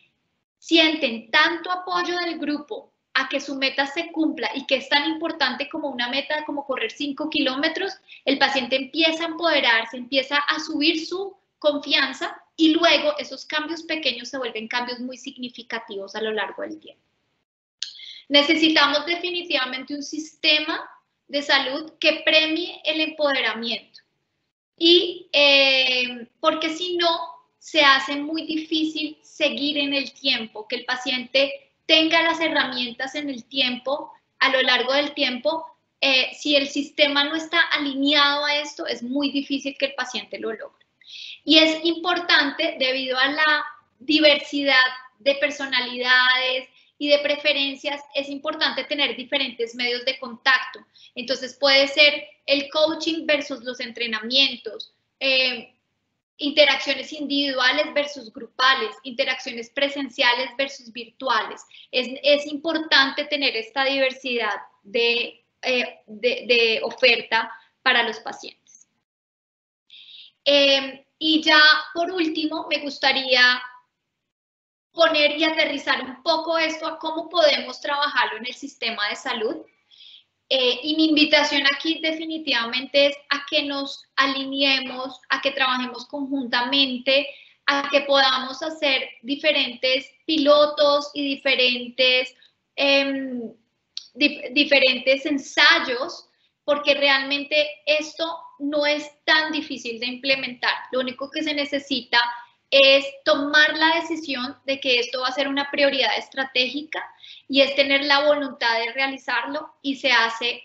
sienten tanto apoyo del grupo a que su meta se cumpla y que es tan importante como una meta como correr 5 kilómetros, el paciente empieza a empoderarse, empieza a subir su confianza y luego esos cambios pequeños se vuelven cambios muy significativos a lo largo del tiempo. Necesitamos definitivamente un sistema de salud que premie el empoderamiento y porque si no, se hace muy difícil seguir en el tiempo, que el paciente tenga las herramientas en el tiempo, a lo largo del tiempo. Si el sistema no está alineado a esto, es muy difícil que el paciente lo logre. Y es importante, debido a la diversidad de personalidades y de preferencias, es importante tener diferentes medios de contacto. Entonces puede ser el coaching versus los entrenamientos, interacciones individuales versus grupales, interacciones presenciales versus virtuales. Es importante tener esta diversidad de oferta para los pacientes. Y ya por último, me gustaría poner y aterrizar un poco esto a cómo podemos trabajarlo en el sistema de salud. Y mi invitación aquí definitivamente es a que nos alineemos, a que trabajemos conjuntamente, a que podamos hacer diferentes pilotos y diferentes diferentes ensayos, porque realmente esto no es tan difícil de implementar. Lo único que se necesita es tomar la decisión de que esto va a ser una prioridad estratégica y es tener la voluntad de realizarlo y se hace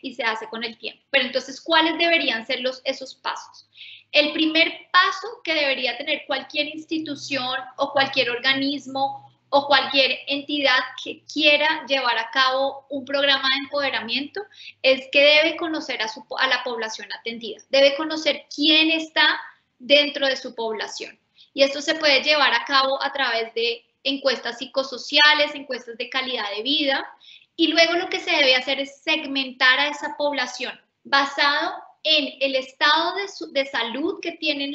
con el tiempo. Pero entonces, ¿cuáles deberían ser esos pasos? El primer paso que debería tener cualquier institución o cualquier organismo o cualquier entidad que quiera llevar a cabo un programa de empoderamiento es que debe conocer a la población atendida, debe conocer quién está dentro de su población. Y esto se puede llevar a cabo a través de encuestas psicosociales, encuestas de calidad de vida, y luego lo que se debe hacer es segmentar a esa población basado en el estado de salud que tiene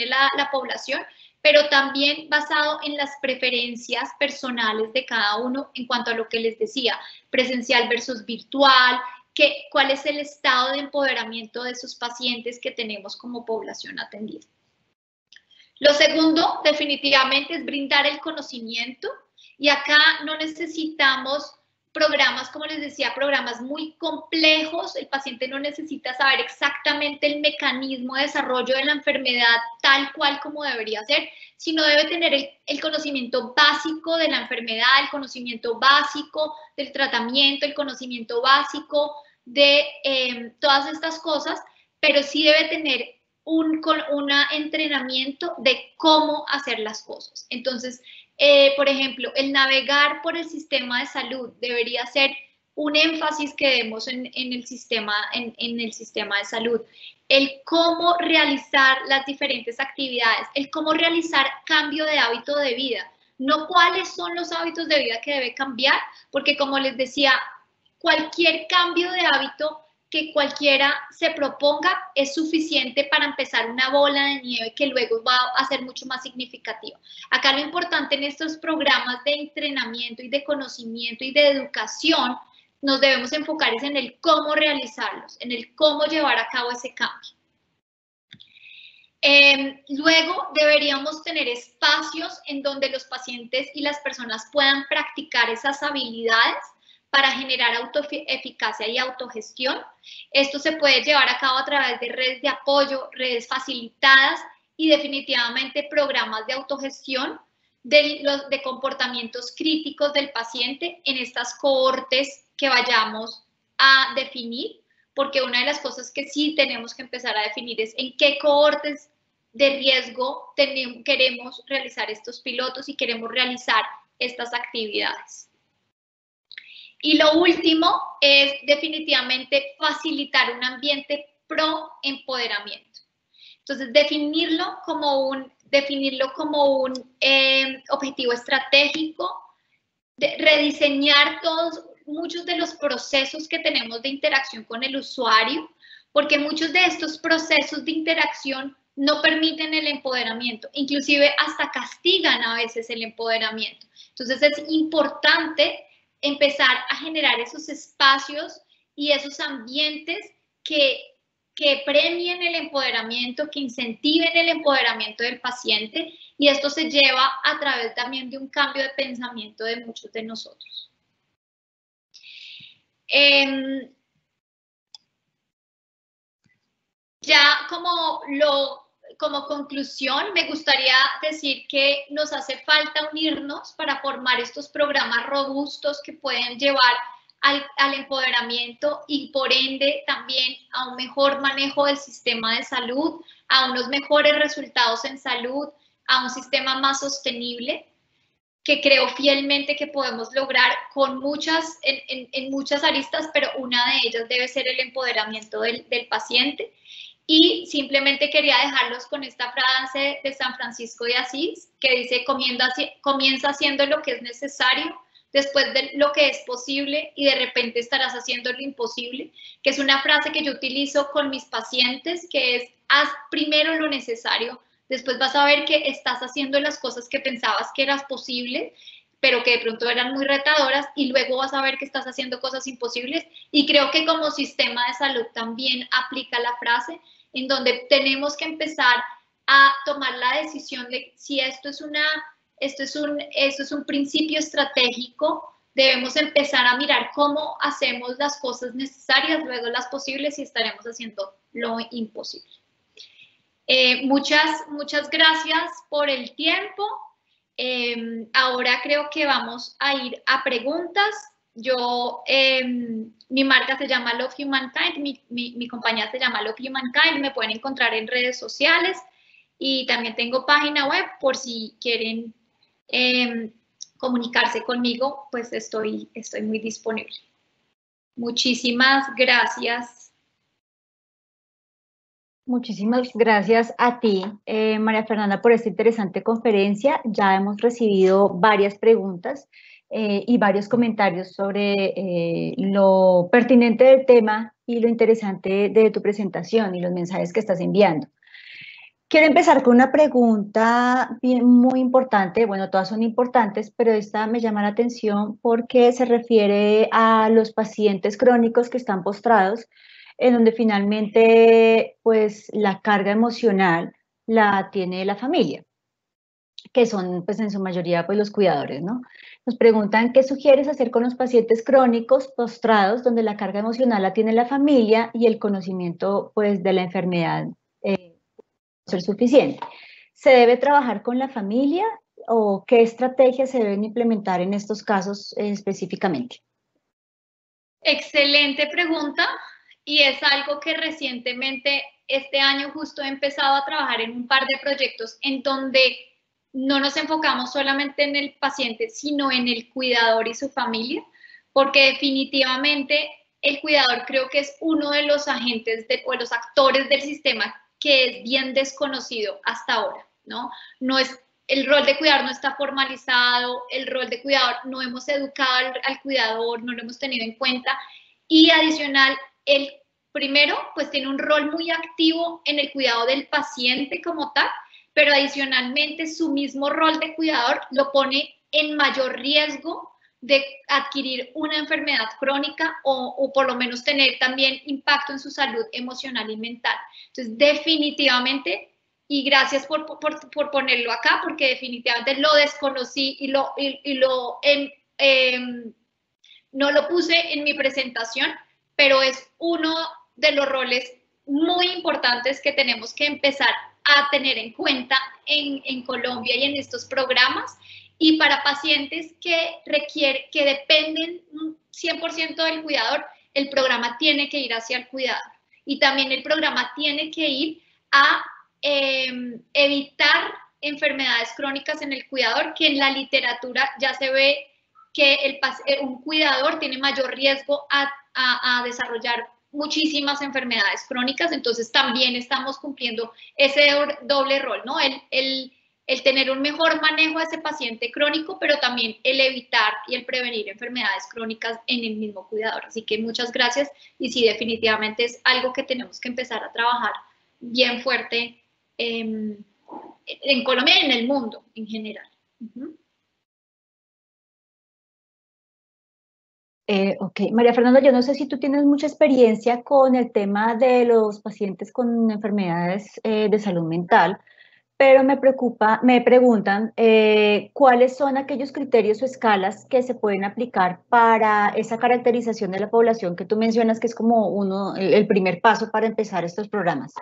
la población, pero también basado en las preferencias personales de cada uno en cuanto a lo que les decía, presencial versus virtual, cuál es el estado de empoderamiento de esos pacientes que tenemos como población atendida. Lo segundo, definitivamente, es brindar el conocimiento, y acá no necesitamos programas, como les decía, programas muy complejos. El paciente no necesita saber exactamente el mecanismo de desarrollo de la enfermedad tal cual como debería ser, sino debe tener el conocimiento básico de la enfermedad, el conocimiento básico del tratamiento, el conocimiento básico de todas estas cosas, pero sí debe tener un entrenamiento de cómo hacer las cosas. Entonces, por ejemplo, el navegar por el sistema de salud debería ser un énfasis que demos en el sistema de salud. El cómo realizar las diferentes actividades, el cómo realizar cambio de hábito de vida, no cuáles son los hábitos de vida que debe cambiar, porque como les decía, cualquier cambio de hábito que cualquiera se proponga es suficiente para empezar una bola de nieve que luego va a ser mucho más significativa. Acá lo importante en estos programas de entrenamiento y de conocimiento y de educación, nos debemos enfocar es en el cómo realizarlos, en el cómo llevar a cabo ese cambio. Luego deberíamos tener espacios en donde los pacientes y las personas puedan practicar esas habilidades para generar autoeficacia y autogestión. Esto se puede llevar a cabo a través de redes de apoyo, redes facilitadas y definitivamente programas de autogestión de comportamientos críticos del paciente en estas cohortes que vayamos a definir, porque una de las cosas que sí tenemos que empezar a definir es en qué cohortes de riesgo queremos realizar estos pilotos y queremos realizar estas actividades. Y lo último es definitivamente facilitar un ambiente pro empoderamiento. Entonces, definirlo como un objetivo estratégico, rediseñar muchos de los procesos que tenemos de interacción con el usuario, porque muchos de estos procesos de interacción no permiten el empoderamiento, inclusive hasta castigan a veces el empoderamiento. Entonces, es importante empezar a generar esos espacios y esos ambientes que premien el empoderamiento, que incentiven el empoderamiento del paciente, y esto se lleva a través también de un cambio de pensamiento de muchos de nosotros. Ya como conclusión, me gustaría decir que nos hace falta unirnos para formar estos programas robustos que pueden llevar al empoderamiento y por ende también a un mejor manejo del sistema de salud, a unos mejores resultados en salud, a un sistema más sostenible, que creo fielmente que podemos lograr con en muchas aristas, pero una de ellas debe ser el empoderamiento del paciente. Y simplemente quería dejarlos con esta frase de San Francisco de Asís, que dice: comienza haciendo lo que es necesario, después de lo que es posible, y de repente estarás haciendo lo imposible, que es una frase que yo utilizo con mis pacientes, que es: haz primero lo necesario, después vas a ver que estás haciendo las cosas que pensabas que eras posible, pero que de pronto eran muy retadoras, y luego vas a ver que estás haciendo cosas imposibles. Y creo que como sistema de salud también aplica la frase, en donde tenemos que empezar a tomar la decisión de si esto es un principio estratégico debemos empezar a mirar cómo hacemos las cosas necesarias, luego las posibles y estaremos haciendo lo imposible. Muchas gracias por el tiempo. Ahora creo que vamos a ir a preguntas. Mi marca se llama Love Humankind, mi compañía se llama Love Humankind, me pueden encontrar en redes sociales y también tengo página web por si quieren comunicarse conmigo, pues estoy muy disponible. Muchísimas gracias. Muchísimas gracias a ti, María Fernanda, por esta interesante conferencia. Ya hemos recibido varias preguntas y varios comentarios sobre lo pertinente del tema y lo interesante de tu presentación y los mensajes que estás enviando. Quiero empezar con una pregunta muy importante. Bueno, todas son importantes, pero esta me llama la atención porque se refiere a los pacientes crónicos que están postrados, en donde finalmente pues la carga emocional la tiene la familia, que son pues en su mayoría pues los cuidadores, ¿no? Nos preguntan qué sugieres hacer con los pacientes crónicos postrados donde la carga emocional la tiene la familia y el conocimiento pues de la enfermedad no ser suficiente. ¿Se debe trabajar con la familia o qué estrategias se deben implementar en estos casos específicamente? Excelente pregunta. Y es algo que recientemente, este año justo he empezado a trabajar en un par de proyectos en donde no nos enfocamos solamente en el paciente, sino en el cuidador y su familia, porque definitivamente el cuidador creo que es uno de los agentes o los actores del sistema que es bien desconocido hasta ahora, ¿no? El rol de cuidador no está formalizado, el rol de cuidador no hemos educado al cuidador, no lo hemos tenido en cuenta y adicional, el primero, pues tiene un rol muy activo en el cuidado del paciente como tal, pero adicionalmente su mismo rol de cuidador lo pone en mayor riesgo de adquirir una enfermedad crónica o por lo menos tener también impacto en su salud emocional y mental. Entonces, definitivamente, y gracias por ponerlo acá, porque definitivamente lo desconocí y no lo puse en mi presentación, pero es uno de los roles muy importantes que tenemos que empezar a tener en cuenta en Colombia y en estos programas. Y para pacientes que dependen 100% del cuidador, el programa tiene que ir hacia el cuidador. Y también el programa tiene que ir a evitar enfermedades crónicas en el cuidador, que en la literatura ya se ve que un cuidador tiene mayor riesgo a desarrollar muchísimas enfermedades crónicas, entonces también estamos cumpliendo ese doble rol, ¿no? El tener un mejor manejo de ese paciente crónico, pero también el evitar y el prevenir enfermedades crónicas en el mismo cuidador. Así que muchas gracias y sí, definitivamente es algo que tenemos que empezar a trabajar bien fuerte en Colombia y en el mundo en general. Ok, María Fernanda, yo no sé si tú tienes mucha experiencia con el tema de los pacientes con enfermedades de salud mental, pero me preguntan cuáles son aquellos criterios o escalas que se pueden aplicar para esa caracterización de la población que tú mencionas que es como el primer paso para empezar estos programas.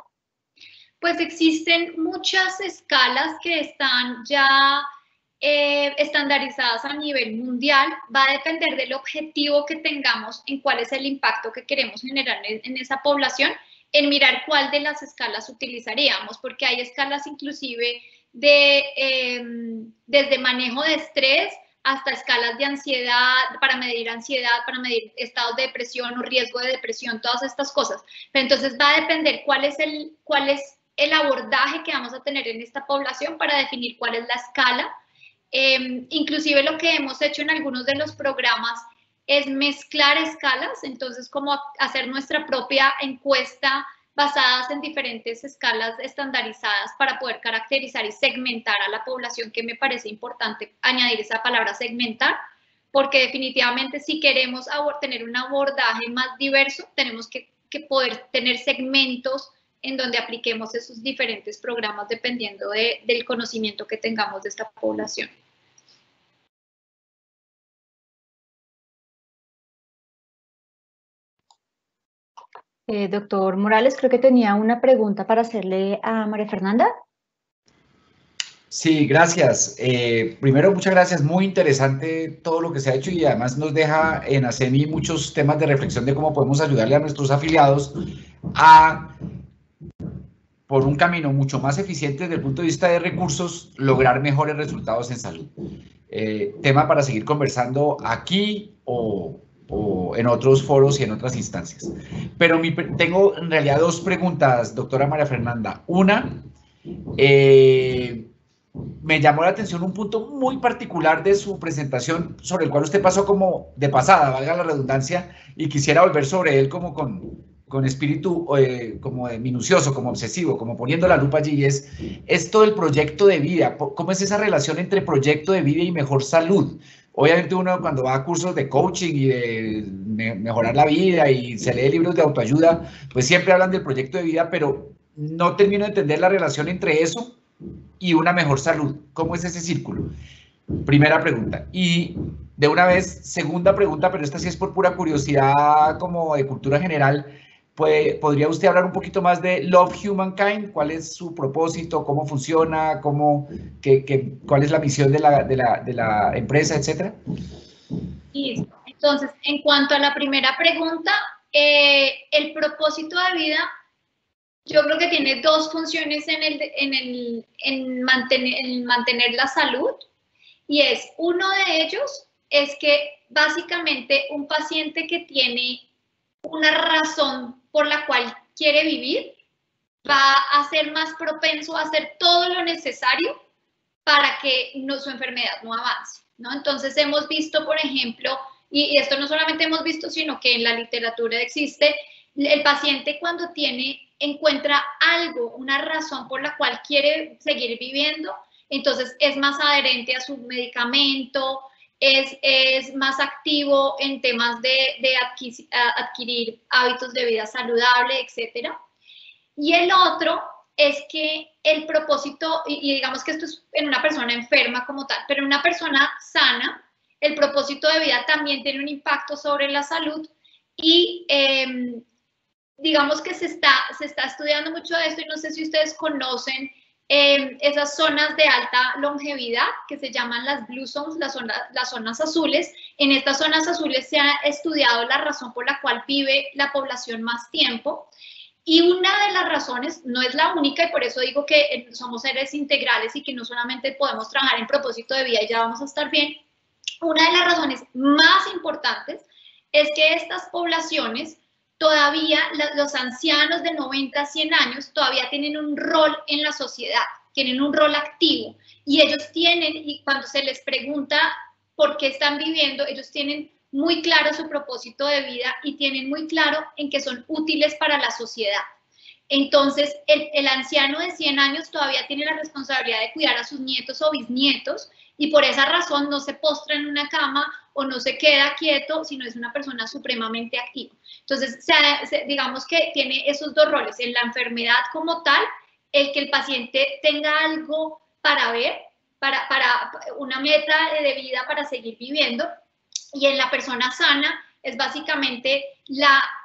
Pues existen muchas escalas que están ya estandarizadas a nivel mundial. Va a depender del objetivo que tengamos en cuál es el impacto que queremos generar en esa población, en mirar cuál de las escalas utilizaríamos, porque hay escalas inclusive desde manejo de estrés hasta escalas de ansiedad, para medir estados de depresión o riesgo de depresión, todas estas cosas. Pero entonces va a depender cuál es el abordaje que vamos a tener en esta población para definir cuál es la escala. Inclusive lo que hemos hecho en algunos de los programas es mezclar escalas, entonces como hacer nuestra propia encuesta basadas en diferentes escalas estandarizadas para poder caracterizar y segmentar a la población, que me parece importante añadir esa palabra segmentar, porque definitivamente si queremos tener un abordaje más diverso, tenemos que poder tener segmentos en donde apliquemos esos diferentes programas dependiendo del conocimiento que tengamos de esta población. Doctor Morales, creo que tenía una pregunta para hacerle a María Fernanda. Sí, gracias. Primero, muchas gracias. Muy interesante todo lo que se ha hecho y además nos deja en ACEMI muchos temas de reflexión de cómo podemos ayudarle a nuestros afiliados a, por un camino mucho más eficiente desde el punto de vista de recursos, lograr mejores resultados en salud. Tema para seguir conversando aquí o en otros foros y en otras instancias. Pero tengo en realidad dos preguntas, doctora María Fernanda. Una, me llamó la atención un punto muy particular de su presentación, sobre el cual usted pasó como de pasada, valga la redundancia, y quisiera volver sobre él como con espíritu como de minucioso, como obsesivo, como poniendo la lupa allí, es esto del proyecto de vida. ¿Cómo es esa relación entre proyecto de vida y mejor salud? Obviamente uno cuando va a cursos de coaching y de mejorar la vida y se lee libros de autoayuda, pues siempre hablan del proyecto de vida, pero no termino de entender la relación entre eso y una mejor salud. ¿Cómo es ese círculo? Primera pregunta. Y de una vez, segunda pregunta, pero esta sí es por pura curiosidad como de cultura general. ¿Podría usted hablar un poquito más de Love Humankind? ¿Cuál es su propósito? ¿Cómo funciona? ¿Cuál es la misión de la empresa, etcétera? Listo. Entonces, en cuanto a la primera pregunta, el propósito de vida, yo creo que tiene dos funciones en mantener la salud, y es, uno de ellos es que básicamente un paciente que tiene una razón por la cual quiere vivir va a ser más propenso a hacer todo lo necesario para que su enfermedad no avance, ¿no? Entonces hemos visto, por ejemplo, y esto no solamente hemos visto, sino que en la literatura existe, el paciente cuando encuentra algo, una razón por la cual quiere seguir viviendo, entonces es más adherente a su medicamento, es más activo en temas de adquirir hábitos de vida saludable, etc. Y el otro es que el propósito, y digamos que esto es en una persona enferma como tal, pero en una persona sana, el propósito de vida también tiene un impacto sobre la salud y digamos que se está estudiando mucho de esto y no sé si ustedes conocen esas zonas de alta longevidad que se llaman las Blue Zones, las zonas azules. En estas zonas azules se ha estudiado la razón por la cual vive la población más tiempo. Y una de las razones, no es la única, y por eso digo que somos seres integrales y que no solamente podemos trabajar en propósito de vida y ya vamos a estar bien, una de las razones más importantes es que estas poblaciones todavía, los ancianos de 90 a 100 años, todavía tienen un rol en la sociedad, tienen un rol activo, y ellos tienen, y cuando se les pregunta por qué están viviendo, ellos tienen muy claro su propósito de vida y tienen muy claro en que son útiles para la sociedad. Entonces, el anciano de 100 años todavía tiene la responsabilidad de cuidar a sus nietos o bisnietos y por esa razón no se postra en una cama o no se queda quieto, sino es una persona supremamente activa. Entonces, digamos que tiene esos dos roles, en la enfermedad como tal, el que el paciente tenga algo para ver, para una meta de vida para seguir viviendo, y en la persona sana es básicamente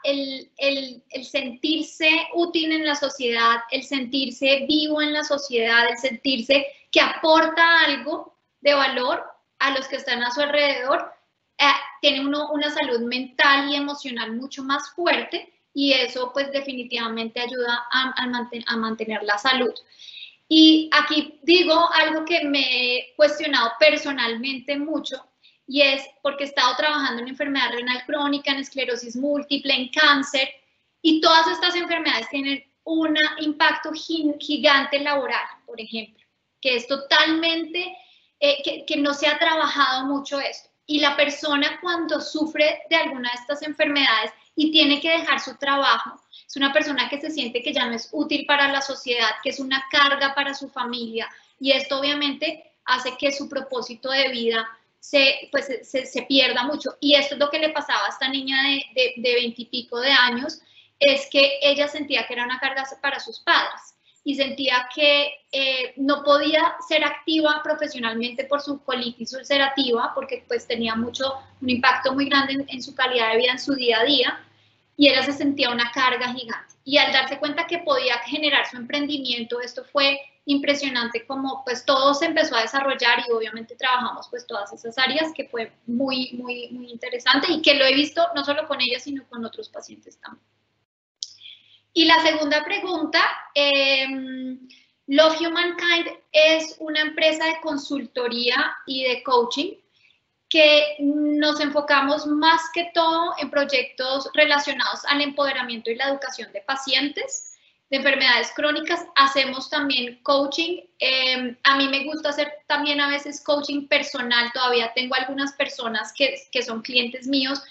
el sentirse útil en la sociedad, el sentirse vivo en la sociedad, el sentirse que aporta algo de valor a los que están a su alrededor, tiene una salud mental y emocional mucho más fuerte y eso pues definitivamente ayuda a mantener la salud. Y aquí digo algo que me he cuestionado personalmente mucho, y es porque he estado trabajando en enfermedad renal crónica, en esclerosis múltiple, en cáncer, y todas estas enfermedades tienen un impacto gigante laboral, por ejemplo, que es totalmente, que no se ha trabajado mucho esto. Y la persona cuando sufre de alguna de estas enfermedades y tiene que dejar su trabajo, es una persona que se siente que ya no es útil para la sociedad, que es una carga para su familia, y esto obviamente hace que su propósito de vida se pierda mucho. Y esto es lo que le pasaba a esta niña de 20 y pico de años, es que ella sentía que era una carga para sus padres y sentía que no podía ser activa profesionalmente por su colitis ulcerativa, porque pues tenía un impacto muy grande en su calidad de vida, en su día a día, y ella se sentía una carga gigante. Y al darse cuenta que podía generar su emprendimiento, esto fue impresionante como pues todo se empezó a desarrollar y obviamente trabajamos pues todas esas áreas que fue muy, muy, muy interesante y que lo he visto no solo con ella, sino con otros pacientes también. Y la segunda pregunta, Love Humankind es una empresa de consultoría y de coaching que nos enfocamos más que todo en proyectos relacionados al empoderamiento y la educación de pacientes de enfermedades crónicas. Hacemos también coaching. A mí me gusta hacer también a veces coaching personal. Todavía tengo algunas personas que son clientes míos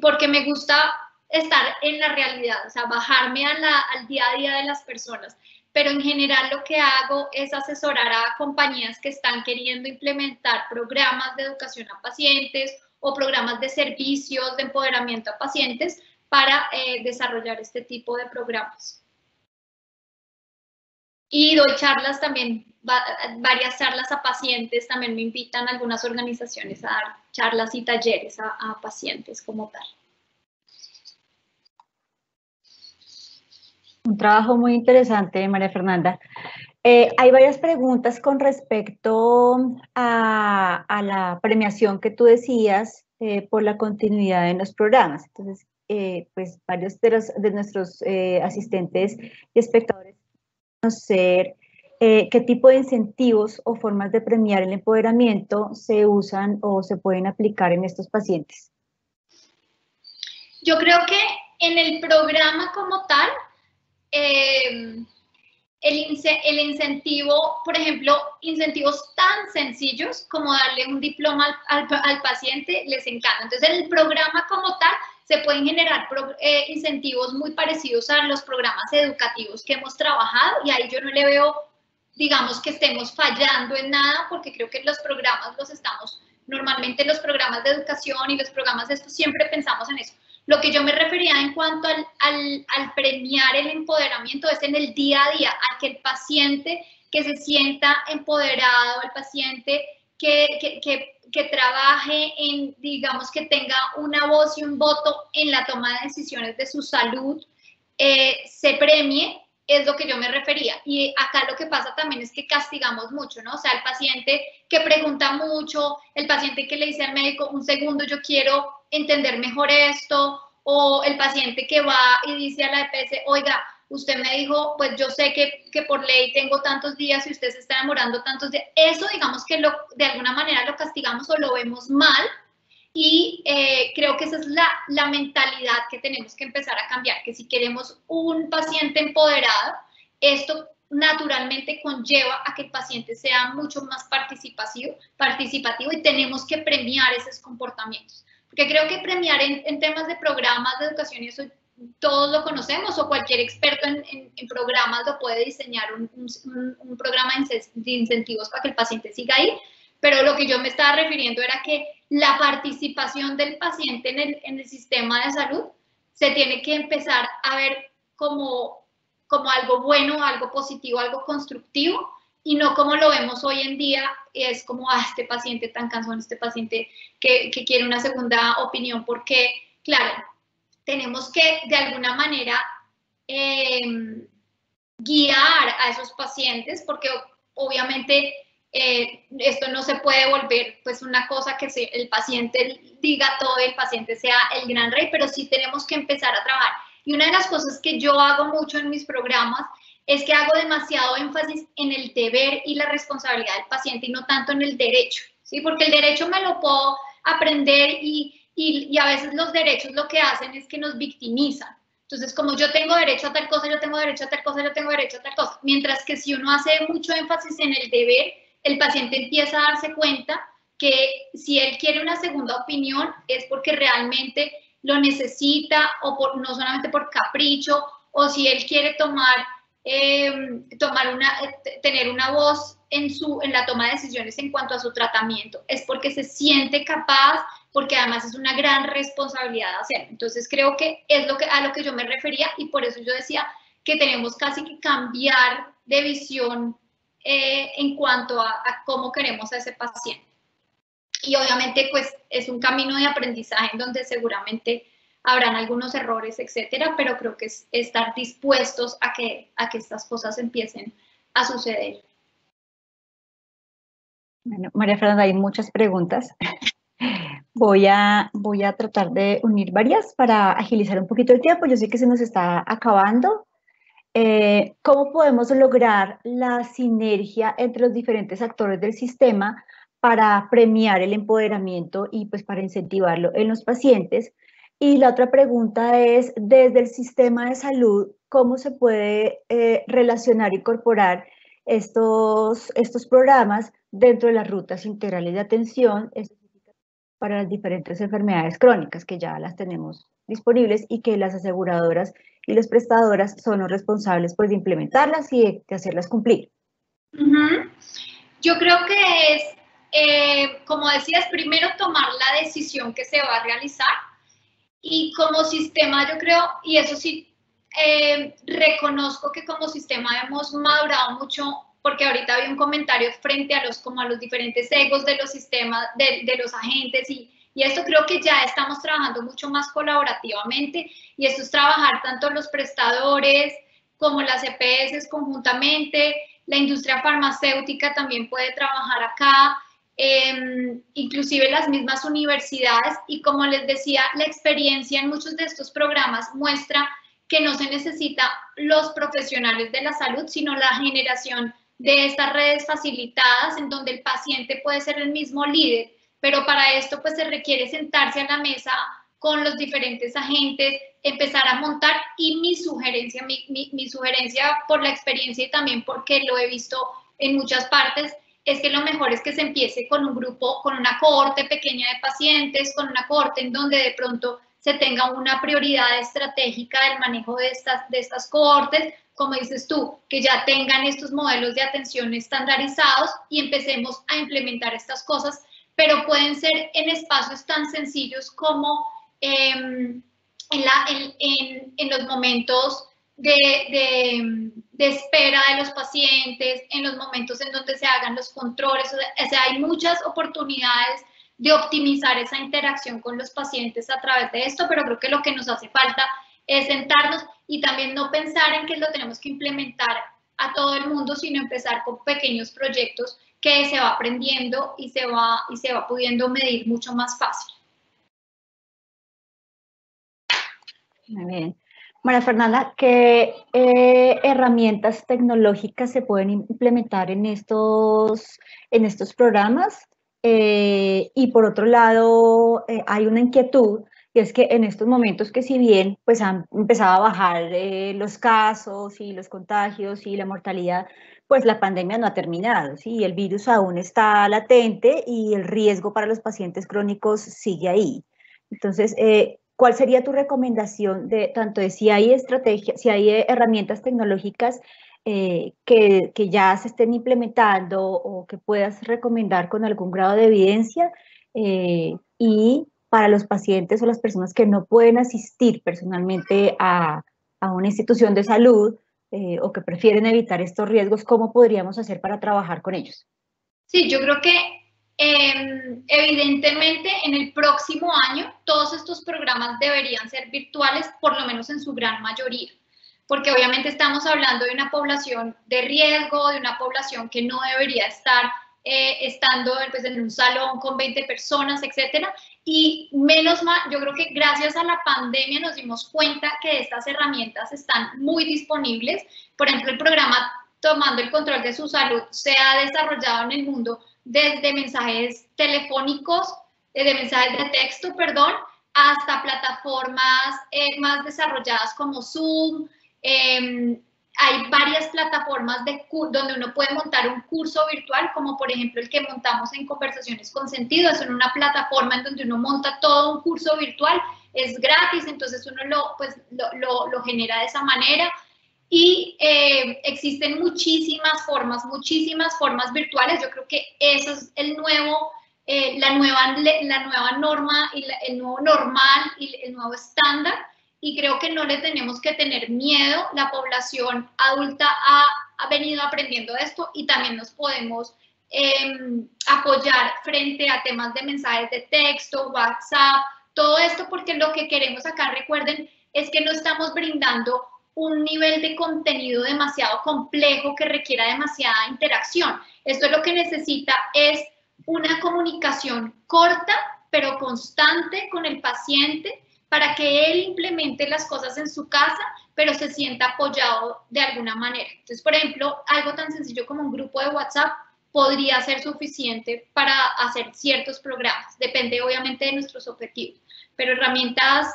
porque me gusta estar en la realidad, o sea, bajarme al día a día de las personas. Pero en general lo que hago es asesorar a compañías que están queriendo implementar programas de educación a pacientes o programas de servicios de empoderamiento a pacientes para desarrollar este tipo de programas. Y doy charlas también, varias charlas a pacientes, también me invitan algunas organizaciones a dar charlas y talleres a pacientes como tal. Un trabajo muy interesante, María Fernanda. Hay varias preguntas con respecto a la premiación que tú decías por la continuidad en los programas. Entonces, pues varios de nuestros asistentes y espectadores conocer qué tipo de incentivos o formas de premiar el empoderamiento se usan o se pueden aplicar en estos pacientes. Yo creo que en el programa como tal, el incentivo, por ejemplo, incentivos tan sencillos como darle un diploma al paciente, les encanta. Entonces, en el programa como tal, se pueden generar incentivos muy parecidos a los programas educativos que hemos trabajado y ahí yo no le veo, digamos, que estemos fallando en nada porque creo que los programas normalmente los programas de educación y los programas de esto siempre pensamos en eso. Lo que yo me refería en cuanto al premiar el empoderamiento es en el día a día, a que el paciente que se sienta empoderado, el paciente que trabaje en, digamos, que tenga una voz y un voto en la toma de decisiones de su salud, se premie, es lo que yo me refería. Y acá lo que pasa también es que castigamos mucho, ¿no? O sea, el paciente que pregunta mucho, el paciente que le dice al médico, un segundo, yo quiero entender mejor esto, o el paciente que va y dice a la EPS, oiga, usted me dijo, pues yo sé que por ley tengo tantos días y usted se está demorando tantos días. Eso, digamos que de alguna manera lo castigamos o lo vemos mal, y creo que esa es la mentalidad que tenemos que empezar a cambiar, que si queremos un paciente empoderado, esto naturalmente conlleva a que el paciente sea mucho más participativo y tenemos que premiar esos comportamientos. Porque creo que premiar en temas de programas de educación, y eso todos lo conocemos, o cualquier experto en programas lo puede diseñar un programa de incentivos para que el paciente siga ahí, pero lo que yo me estaba refiriendo era que la participación del paciente en el sistema de salud se tiene que empezar a ver como algo bueno, algo positivo, algo constructivo, y no como lo vemos hoy en día, es como, este paciente tan cansón, este paciente que quiere una segunda opinión, porque, claro, tenemos que de alguna manera guiar a esos pacientes, porque obviamente esto no se puede volver pues una cosa que el paciente diga todo, el paciente sea el gran rey, pero sí tenemos que empezar a trabajar. Y una de las cosas que yo hago mucho en mis programas es que hago demasiado énfasis en el deber y la responsabilidad del paciente y no tanto en el derecho, ¿sí? Porque el derecho me lo puedo aprender y a veces los derechos lo que hacen es que nos victimizan. Entonces, como yo tengo derecho a tal cosa, yo tengo derecho a tal cosa, yo tengo derecho a tal cosa. Mientras que si uno hace mucho énfasis en el deber, el paciente empieza a darse cuenta que si él quiere una segunda opinión es porque realmente lo necesita, o no solamente por capricho, o si él quiere tener una voz en la toma de decisiones en cuanto a su tratamiento, es porque se siente capaz, porque además es una gran responsabilidad hacerlo. Entonces creo que es a lo que yo me refería, y por eso yo decía que tenemos casi que cambiar de visión en cuanto a cómo queremos a ese paciente. Y obviamente pues es un camino de aprendizaje en donde seguramente habrán algunos errores, etcétera, pero creo que es estar dispuestos a que estas cosas empiecen a suceder. Bueno, María Fernanda, hay muchas preguntas. Voy a tratar de unir varias para agilizar un poquito el tiempo. Yo sé que se nos está acabando. ¿Cómo podemos lograr la sinergia entre los diferentes actores del sistema para premiar el empoderamiento y pues para incentivarlo en los pacientes? Y la otra pregunta es, desde el sistema de salud, ¿cómo se puede relacionar e incorporar estos programas dentro de las rutas integrales de atención para las diferentes enfermedades crónicas que ya las tenemos disponibles y que las aseguradoras y las prestadoras son los responsables pues, de implementarlas y de hacerlas cumplir? Yo creo que es, como decías, primero tomar la decisión que se va a realizar y como sistema yo creo, y eso sí, reconozco que como sistema hemos madurado mucho, porque ahorita había un comentario frente a los diferentes egos de los sistemas, de los agentes y esto creo que ya estamos trabajando mucho más colaborativamente y esto es trabajar tanto los prestadores como las EPS conjuntamente, la industria farmacéutica también puede trabajar acá, inclusive las mismas universidades y como les decía, la experiencia en muchos de estos programas muestra que no se necesita los profesionales de la salud, sino la generación de estas redes facilitadas en donde el paciente puede ser el mismo líder, pero para esto pues se requiere sentarse a la mesa con los diferentes agentes, empezar a montar y mi sugerencia por la experiencia y también porque lo he visto en muchas partes, es que lo mejor es que se empiece con un grupo, con una cohorte pequeña de pacientes, con una cohorte en donde de pronto se tenga una prioridad estratégica del manejo de estas cohortes, como dices tú, que ya tengan estos modelos de atención estandarizados y empecemos a implementar estas cosas, pero pueden ser en espacios tan sencillos como en los momentos de espera de los pacientes, en los momentos en donde se hagan los controles, o sea, hay muchas oportunidades de optimizar esa interacción con los pacientes a través de esto, pero creo que lo que nos hace falta es sentarnos y también no pensar en que lo tenemos que implementar a todo el mundo, sino empezar con pequeños proyectos que se va aprendiendo y se va pudiendo medir mucho más fácil. Muy bien. María Fernanda, ¿qué herramientas tecnológicas se pueden implementar en estos programas? Y por otro lado, hay una inquietud, y es que en estos momentos que si bien pues han empezado a bajar los casos y los contagios y la mortalidad, pues la pandemia no ha terminado, ¿sí? El virus aún está latente y el riesgo para los pacientes crónicos sigue ahí. Entonces, ¿cuál sería tu recomendación de tanto de si hay si hay herramientas tecnológicas que ya se estén implementando o que puedas recomendar con algún grado de evidencia y para los pacientes o las personas que no pueden asistir personalmente a una institución de salud o que prefieren evitar estos riesgos, ¿cómo podríamos hacer para trabajar con ellos? Sí, yo creo que evidentemente en el próximo año todos estos programas deberían ser virtuales, por lo menos en su gran mayoría, porque obviamente estamos hablando de una población de riesgo, de una población que no debería estar estando pues, en un salón con 20 personas, etcétera, y menos mal, yo creo que gracias a la pandemia nos dimos cuenta que estas herramientas están muy disponibles. Por ejemplo, el programa Tomando el Control de su Salud se ha desarrollado en el mundo desde mensajes telefónicos, de mensajes de texto, perdón, hasta plataformas más desarrolladas como Zoom. Hay varias plataformas donde uno puede montar un curso virtual, como por ejemplo el que montamos en Conversaciones con Sentido. Es una plataforma en donde uno monta todo un curso virtual, es gratis, entonces uno lo genera de esa manera. Y existen muchísimas formas virtuales. Yo creo que eso es la nueva norma y el nuevo normal y el nuevo estándar. Y creo que no le tenemos que tener miedo. La población adulta ha venido aprendiendo esto y también nos podemos apoyar frente a temas de mensajes de texto, WhatsApp, Todo esto porque lo que queremos acá, recuerden, es que no estamos brindando un nivel de contenido demasiado complejo que requiera demasiada interacción. Esto lo que necesita es una comunicación corta, pero constante con el paciente para que él implemente las cosas en su casa, pero se sienta apoyado de alguna manera. Entonces, por ejemplo, algo tan sencillo como un grupo de WhatsApp podría ser suficiente para hacer ciertos programas. Depende obviamente de nuestros objetivos, pero herramientas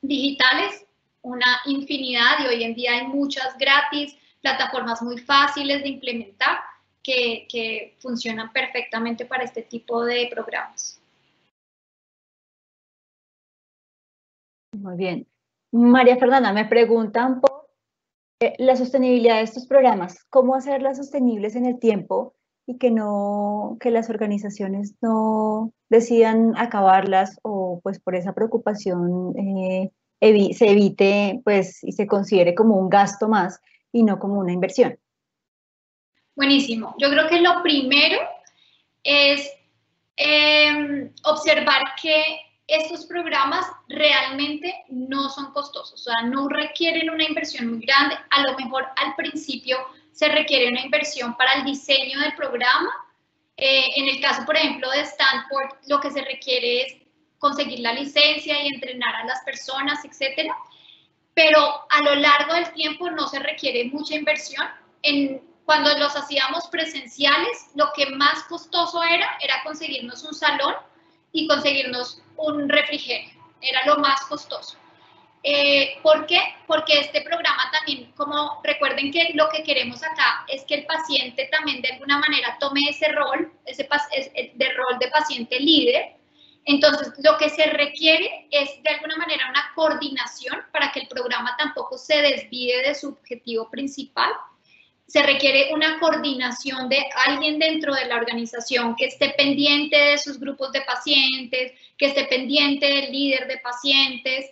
digitales, una infinidad, y hoy en día hay muchas gratis, plataformas muy fáciles de implementar que funcionan perfectamente para este tipo de programas. Muy bien. María Fernanda, me preguntan por la sostenibilidad de estos programas, cómo hacerlas sostenibles en el tiempo y que las organizaciones no decidan acabarlas o pues por esa preocupación se evite pues y se considere como un gasto más y no como una inversión. Buenísimo. Yo creo que lo primero es observar que estos programas realmente no son costosos, o sea, no requieren una inversión muy grande. A lo mejor al principio se requiere una inversión para el diseño del programa. En el caso, por ejemplo, de Stanford, lo que se requiere es conseguir la licencia y entrenar a las personas, etcétera. Pero a lo largo del tiempo no se requiere mucha inversión. Cuando los hacíamos presenciales, lo que más costoso era conseguirnos un salón y conseguirnos un refrigerio. Era lo más costoso. ¿Por qué? Porque este programa también, como recuerden que lo que queremos acá es que el paciente también de alguna manera tome ese rol, de rol de paciente líder. Entonces, lo que se requiere es de alguna manera una coordinación para que el programa tampoco se desvíe de su objetivo principal. Se requiere una coordinación de alguien dentro de la organización que esté pendiente de sus grupos de pacientes, que esté pendiente del líder de pacientes,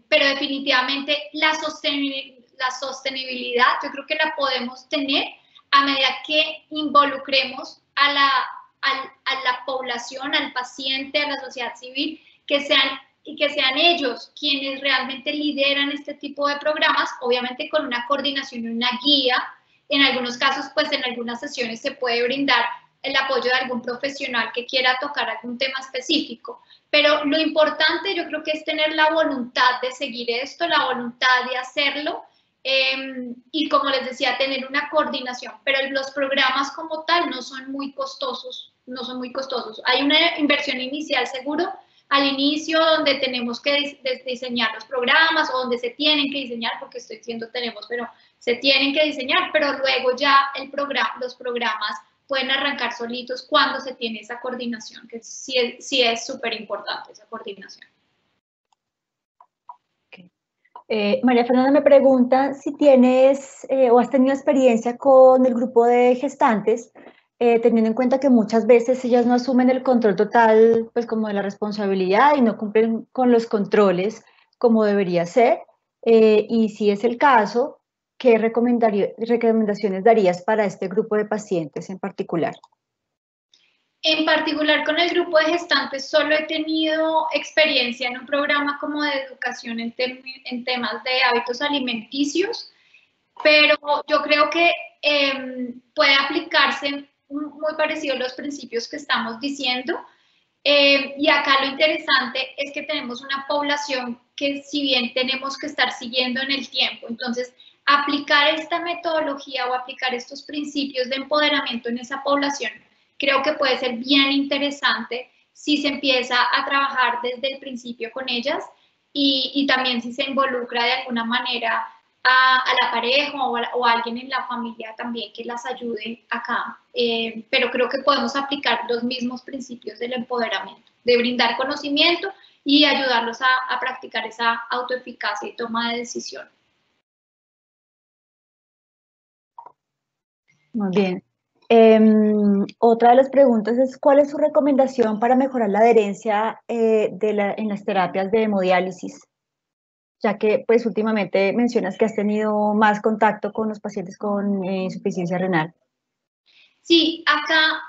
pero definitivamente la sostenibilidad yo creo que la podemos tener a medida que involucremos a la población, al paciente, a la sociedad civil, que sean ellos quienes realmente lideran este tipo de programas, obviamente con una coordinación y una guía. En algunos casos, pues en algunas sesiones se puede brindar el apoyo de algún profesional que quiera tocar algún tema específico. Pero lo importante yo creo que es tener la voluntad de seguir esto, la voluntad de hacerlo y como les decía, tener una coordinación. Pero los programas como tal no son muy costosos, no son muy costosos. Hay una inversión inicial seguro al inicio donde tenemos que diseñar los programas o donde se tienen que diseñar, porque estoy diciendo tenemos, pero se tienen que diseñar, pero luego ya los programas pueden arrancar solitos cuando se tiene esa coordinación, que sí es súper importante esa coordinación. Okay. María Fernanda me pregunta si tienes o has tenido experiencia con el grupo de gestantes, teniendo en cuenta que muchas veces ellas no asumen el control total, pues como de la responsabilidad y no cumplen con los controles como debería ser. Y si es el caso, ¿qué recomendaciones darías para este grupo de pacientes en particular? En particular con el grupo de gestantes solo he tenido experiencia en un programa como de educación en temas de hábitos alimenticios, pero yo creo que puede aplicarse muy parecido a los principios que estamos diciendo. Y acá lo interesante es que tenemos una población que si bien tenemos que estar siguiendo en el tiempo, entonces aplicar esta metodología o aplicar estos principios de empoderamiento en esa población creo que puede ser bien interesante si se empieza a trabajar desde el principio con ellas y también si se involucra de alguna manera a la pareja o a alguien en la familia también que las ayude acá. Pero creo que podemos aplicar los mismos principios del empoderamiento, de brindar conocimiento y ayudarlos a practicar esa autoeficacia y toma de decisión. Muy bien. Otra de las preguntas es, ¿cuál es su recomendación para mejorar la adherencia en las terapias de hemodiálisis? Ya que pues últimamente mencionas que has tenido más contacto con los pacientes con insuficiencia renal. Sí, acá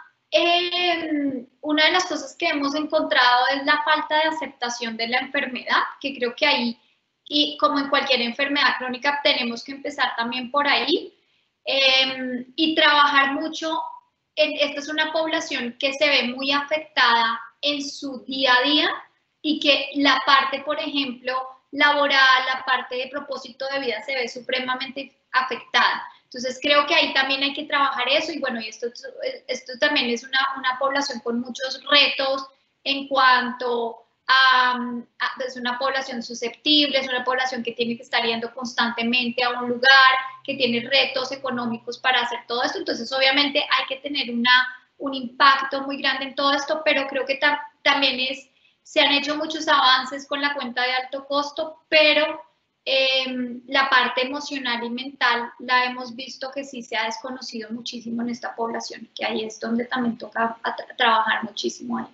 Una de las cosas que hemos encontrado es la falta de aceptación de la enfermedad, que creo que ahí, y como en cualquier enfermedad crónica, tenemos que empezar también por ahí y trabajar mucho. Esta es una población que se ve muy afectada en su día a día y que la parte, por ejemplo, laboral, la parte de propósito de vida se ve supremamente afectada. Entonces creo que ahí también hay que trabajar eso y bueno, y esto también es una población con muchos retos en cuanto es una población susceptible, es una población que tiene que estar yendo constantemente a un lugar, que tiene retos económicos para hacer todo esto. Entonces, obviamente, hay que tener un impacto muy grande en todo esto, pero creo que también se han hecho muchos avances con la cuenta de alto costo, pero la parte emocional y mental la hemos visto que sí se ha desconocido muchísimo en esta población, que ahí es donde también toca trabajar muchísimo ahí.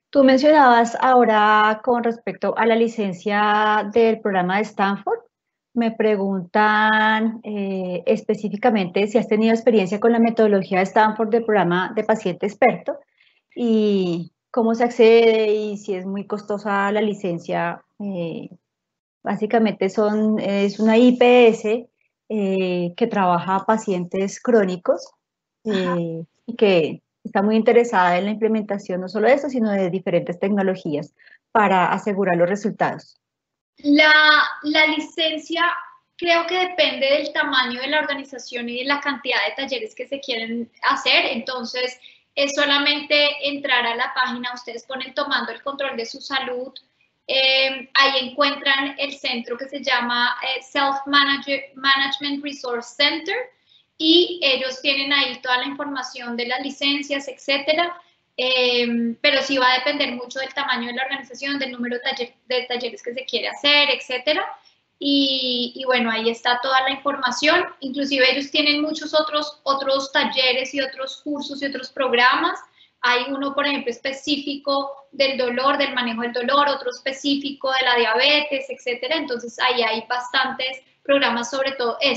Tú mencionabas ahora con respecto a la licencia del programa de Stanford. Me preguntan específicamente si has tenido experiencia con la metodología de Stanford del programa de paciente experto y cómo se accede y si es muy costosa la licencia. Básicamente es una IPS que trabaja a pacientes crónicos y que está muy interesada en la implementación no solo de eso, sino de diferentes tecnologías para asegurar los resultados. La licencia creo que depende del tamaño de la organización y de la cantidad de talleres que se quieren hacer. Entonces, es solamente entrar a la página, ustedes ponen tomando el control de su salud. Ahí encuentran el centro que se llama Self Management Resource Center y ellos tienen ahí toda la información de las licencias, etcétera. Pero sí va a depender mucho del tamaño de la organización, del número de talleres que se quiere hacer, etcétera. Y bueno, ahí está toda la información. Inclusive ellos tienen muchos otros talleres y otros cursos y otros programas. Hay uno, por ejemplo, específico del dolor, del manejo del dolor, otro específico de la diabetes, etcétera. Entonces, ahí hay bastantes programas, sobre todo de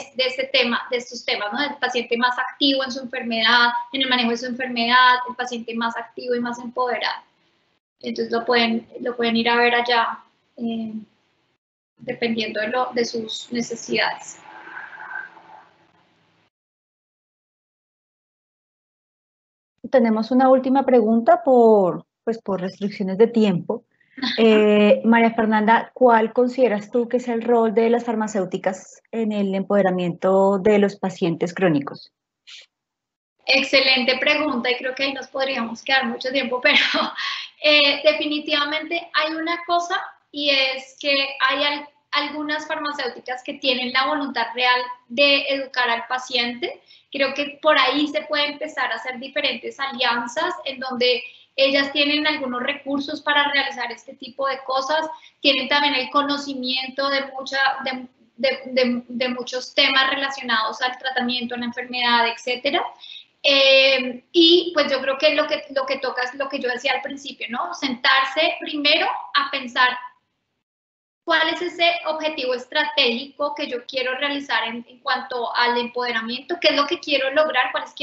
estos temas, ¿no? El paciente más activo en su enfermedad, en el manejo de su enfermedad, el paciente más activo y más empoderado. Entonces, lo pueden ir a ver allá, dependiendo de sus necesidades. Tenemos una última pregunta por restricciones de tiempo. María Fernanda, ¿cuál consideras tú que es el rol de las farmacéuticas en el empoderamiento de los pacientes crónicos? Excelente pregunta y creo que ahí nos podríamos quedar mucho tiempo, pero definitivamente hay una cosa y es que hay algunas farmacéuticas que tienen la voluntad real de educar al paciente. Creo que por ahí se puede empezar a hacer diferentes alianzas en donde ellas tienen algunos recursos para realizar este tipo de cosas, tienen también el conocimiento de muchos temas relacionados al tratamiento, a la enfermedad, etcétera. Y pues yo creo que lo que toca es lo que yo decía al principio, ¿no? Sentarse primero a pensar cuál es ese objetivo estratégico que yo quiero realizar en cuanto al empoderamiento, qué es lo que quiero lograr, cuáles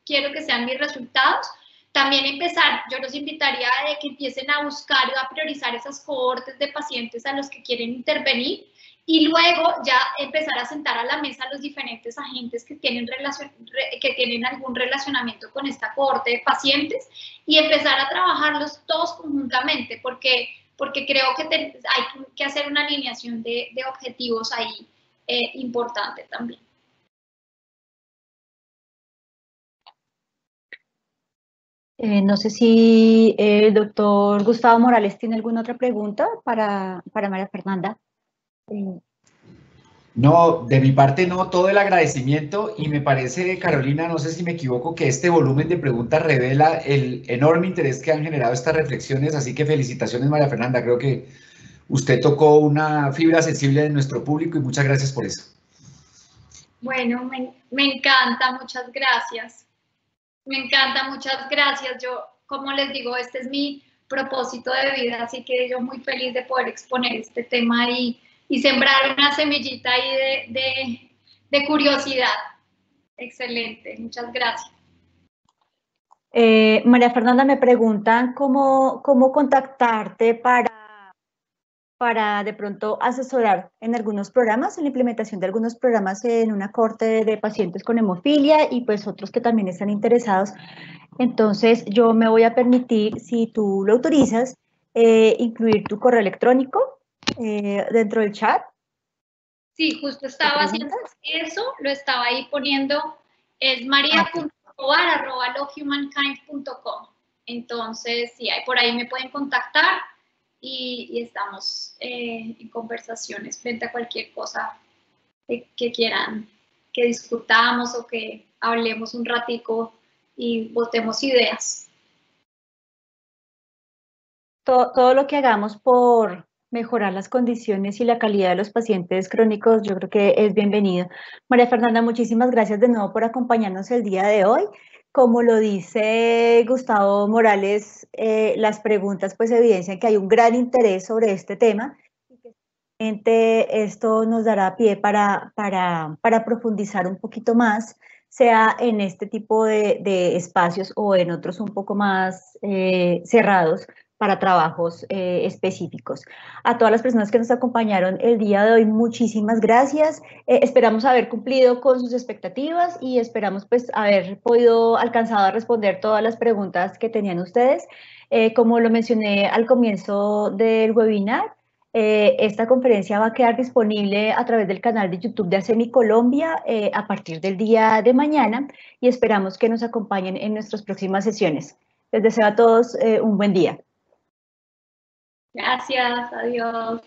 quiero que sean mis resultados. También empezar, yo los invitaría a que empiecen a buscar y a priorizar esas cohortes de pacientes a los que quieren intervenir y luego ya empezar a sentar a la mesa a los diferentes agentes que tienen algún relacionamiento con esta cohorte de pacientes y empezar a trabajarlos todos conjuntamente, porque creo que hay que hacer una alineación de objetivos ahí importante también. No sé si el doctor Gustavo Morales tiene alguna otra pregunta para María Fernanda. No, de mi parte no, todo el agradecimiento y me parece, Carolina, no sé si me equivoco, que este volumen de preguntas revela el enorme interés que han generado estas reflexiones, así que felicitaciones, María Fernanda, creo que usted tocó una fibra sensible de nuestro público y muchas gracias por eso. Bueno, me encanta, muchas gracias. Me encanta, muchas gracias. Yo, como les digo, este es mi propósito de vida, así que yo muy feliz de poder exponer este tema y sembrar una semillita ahí de curiosidad. Excelente, muchas gracias. María Fernanda, me preguntan cómo contactarte para de pronto asesorar en algunos programas, en la implementación de algunos programas en una corte de pacientes con hemofilia y pues otros que también están interesados. Entonces, yo me voy a permitir, si tú lo autorizas, incluir tu correo electrónico dentro del chat. Sí, justo estaba haciendo eso, lo estaba ahí poniendo, es maria.tovar@lohumankind.com. Entonces, sí, por ahí me pueden contactar y estamos en conversaciones frente a cualquier cosa que quieran que discutamos o que hablemos un ratico y botemos ideas. Todo lo que hagamos por mejorar las condiciones y la calidad de los pacientes crónicos, yo creo que es bienvenido. María Fernanda, muchísimas gracias de nuevo por acompañarnos el día de hoy. Como lo dice Gustavo Morales, las preguntas pues evidencian que hay un gran interés sobre este tema y que esto nos dará pie para profundizar un poquito más, sea en este tipo de espacios o en otros un poco más cerrados para trabajos específicos. A todas las personas que nos acompañaron el día de hoy, muchísimas gracias. Esperamos haber cumplido con sus expectativas y esperamos pues haber podido alcanzado a responder todas las preguntas que tenían ustedes. Como lo mencioné al comienzo del webinar, esta conferencia va a quedar disponible a través del canal de YouTube de ACEMI Colombia a partir del día de mañana y esperamos que nos acompañen en nuestras próximas sesiones. Les deseo a todos un buen día. Gracias, adiós.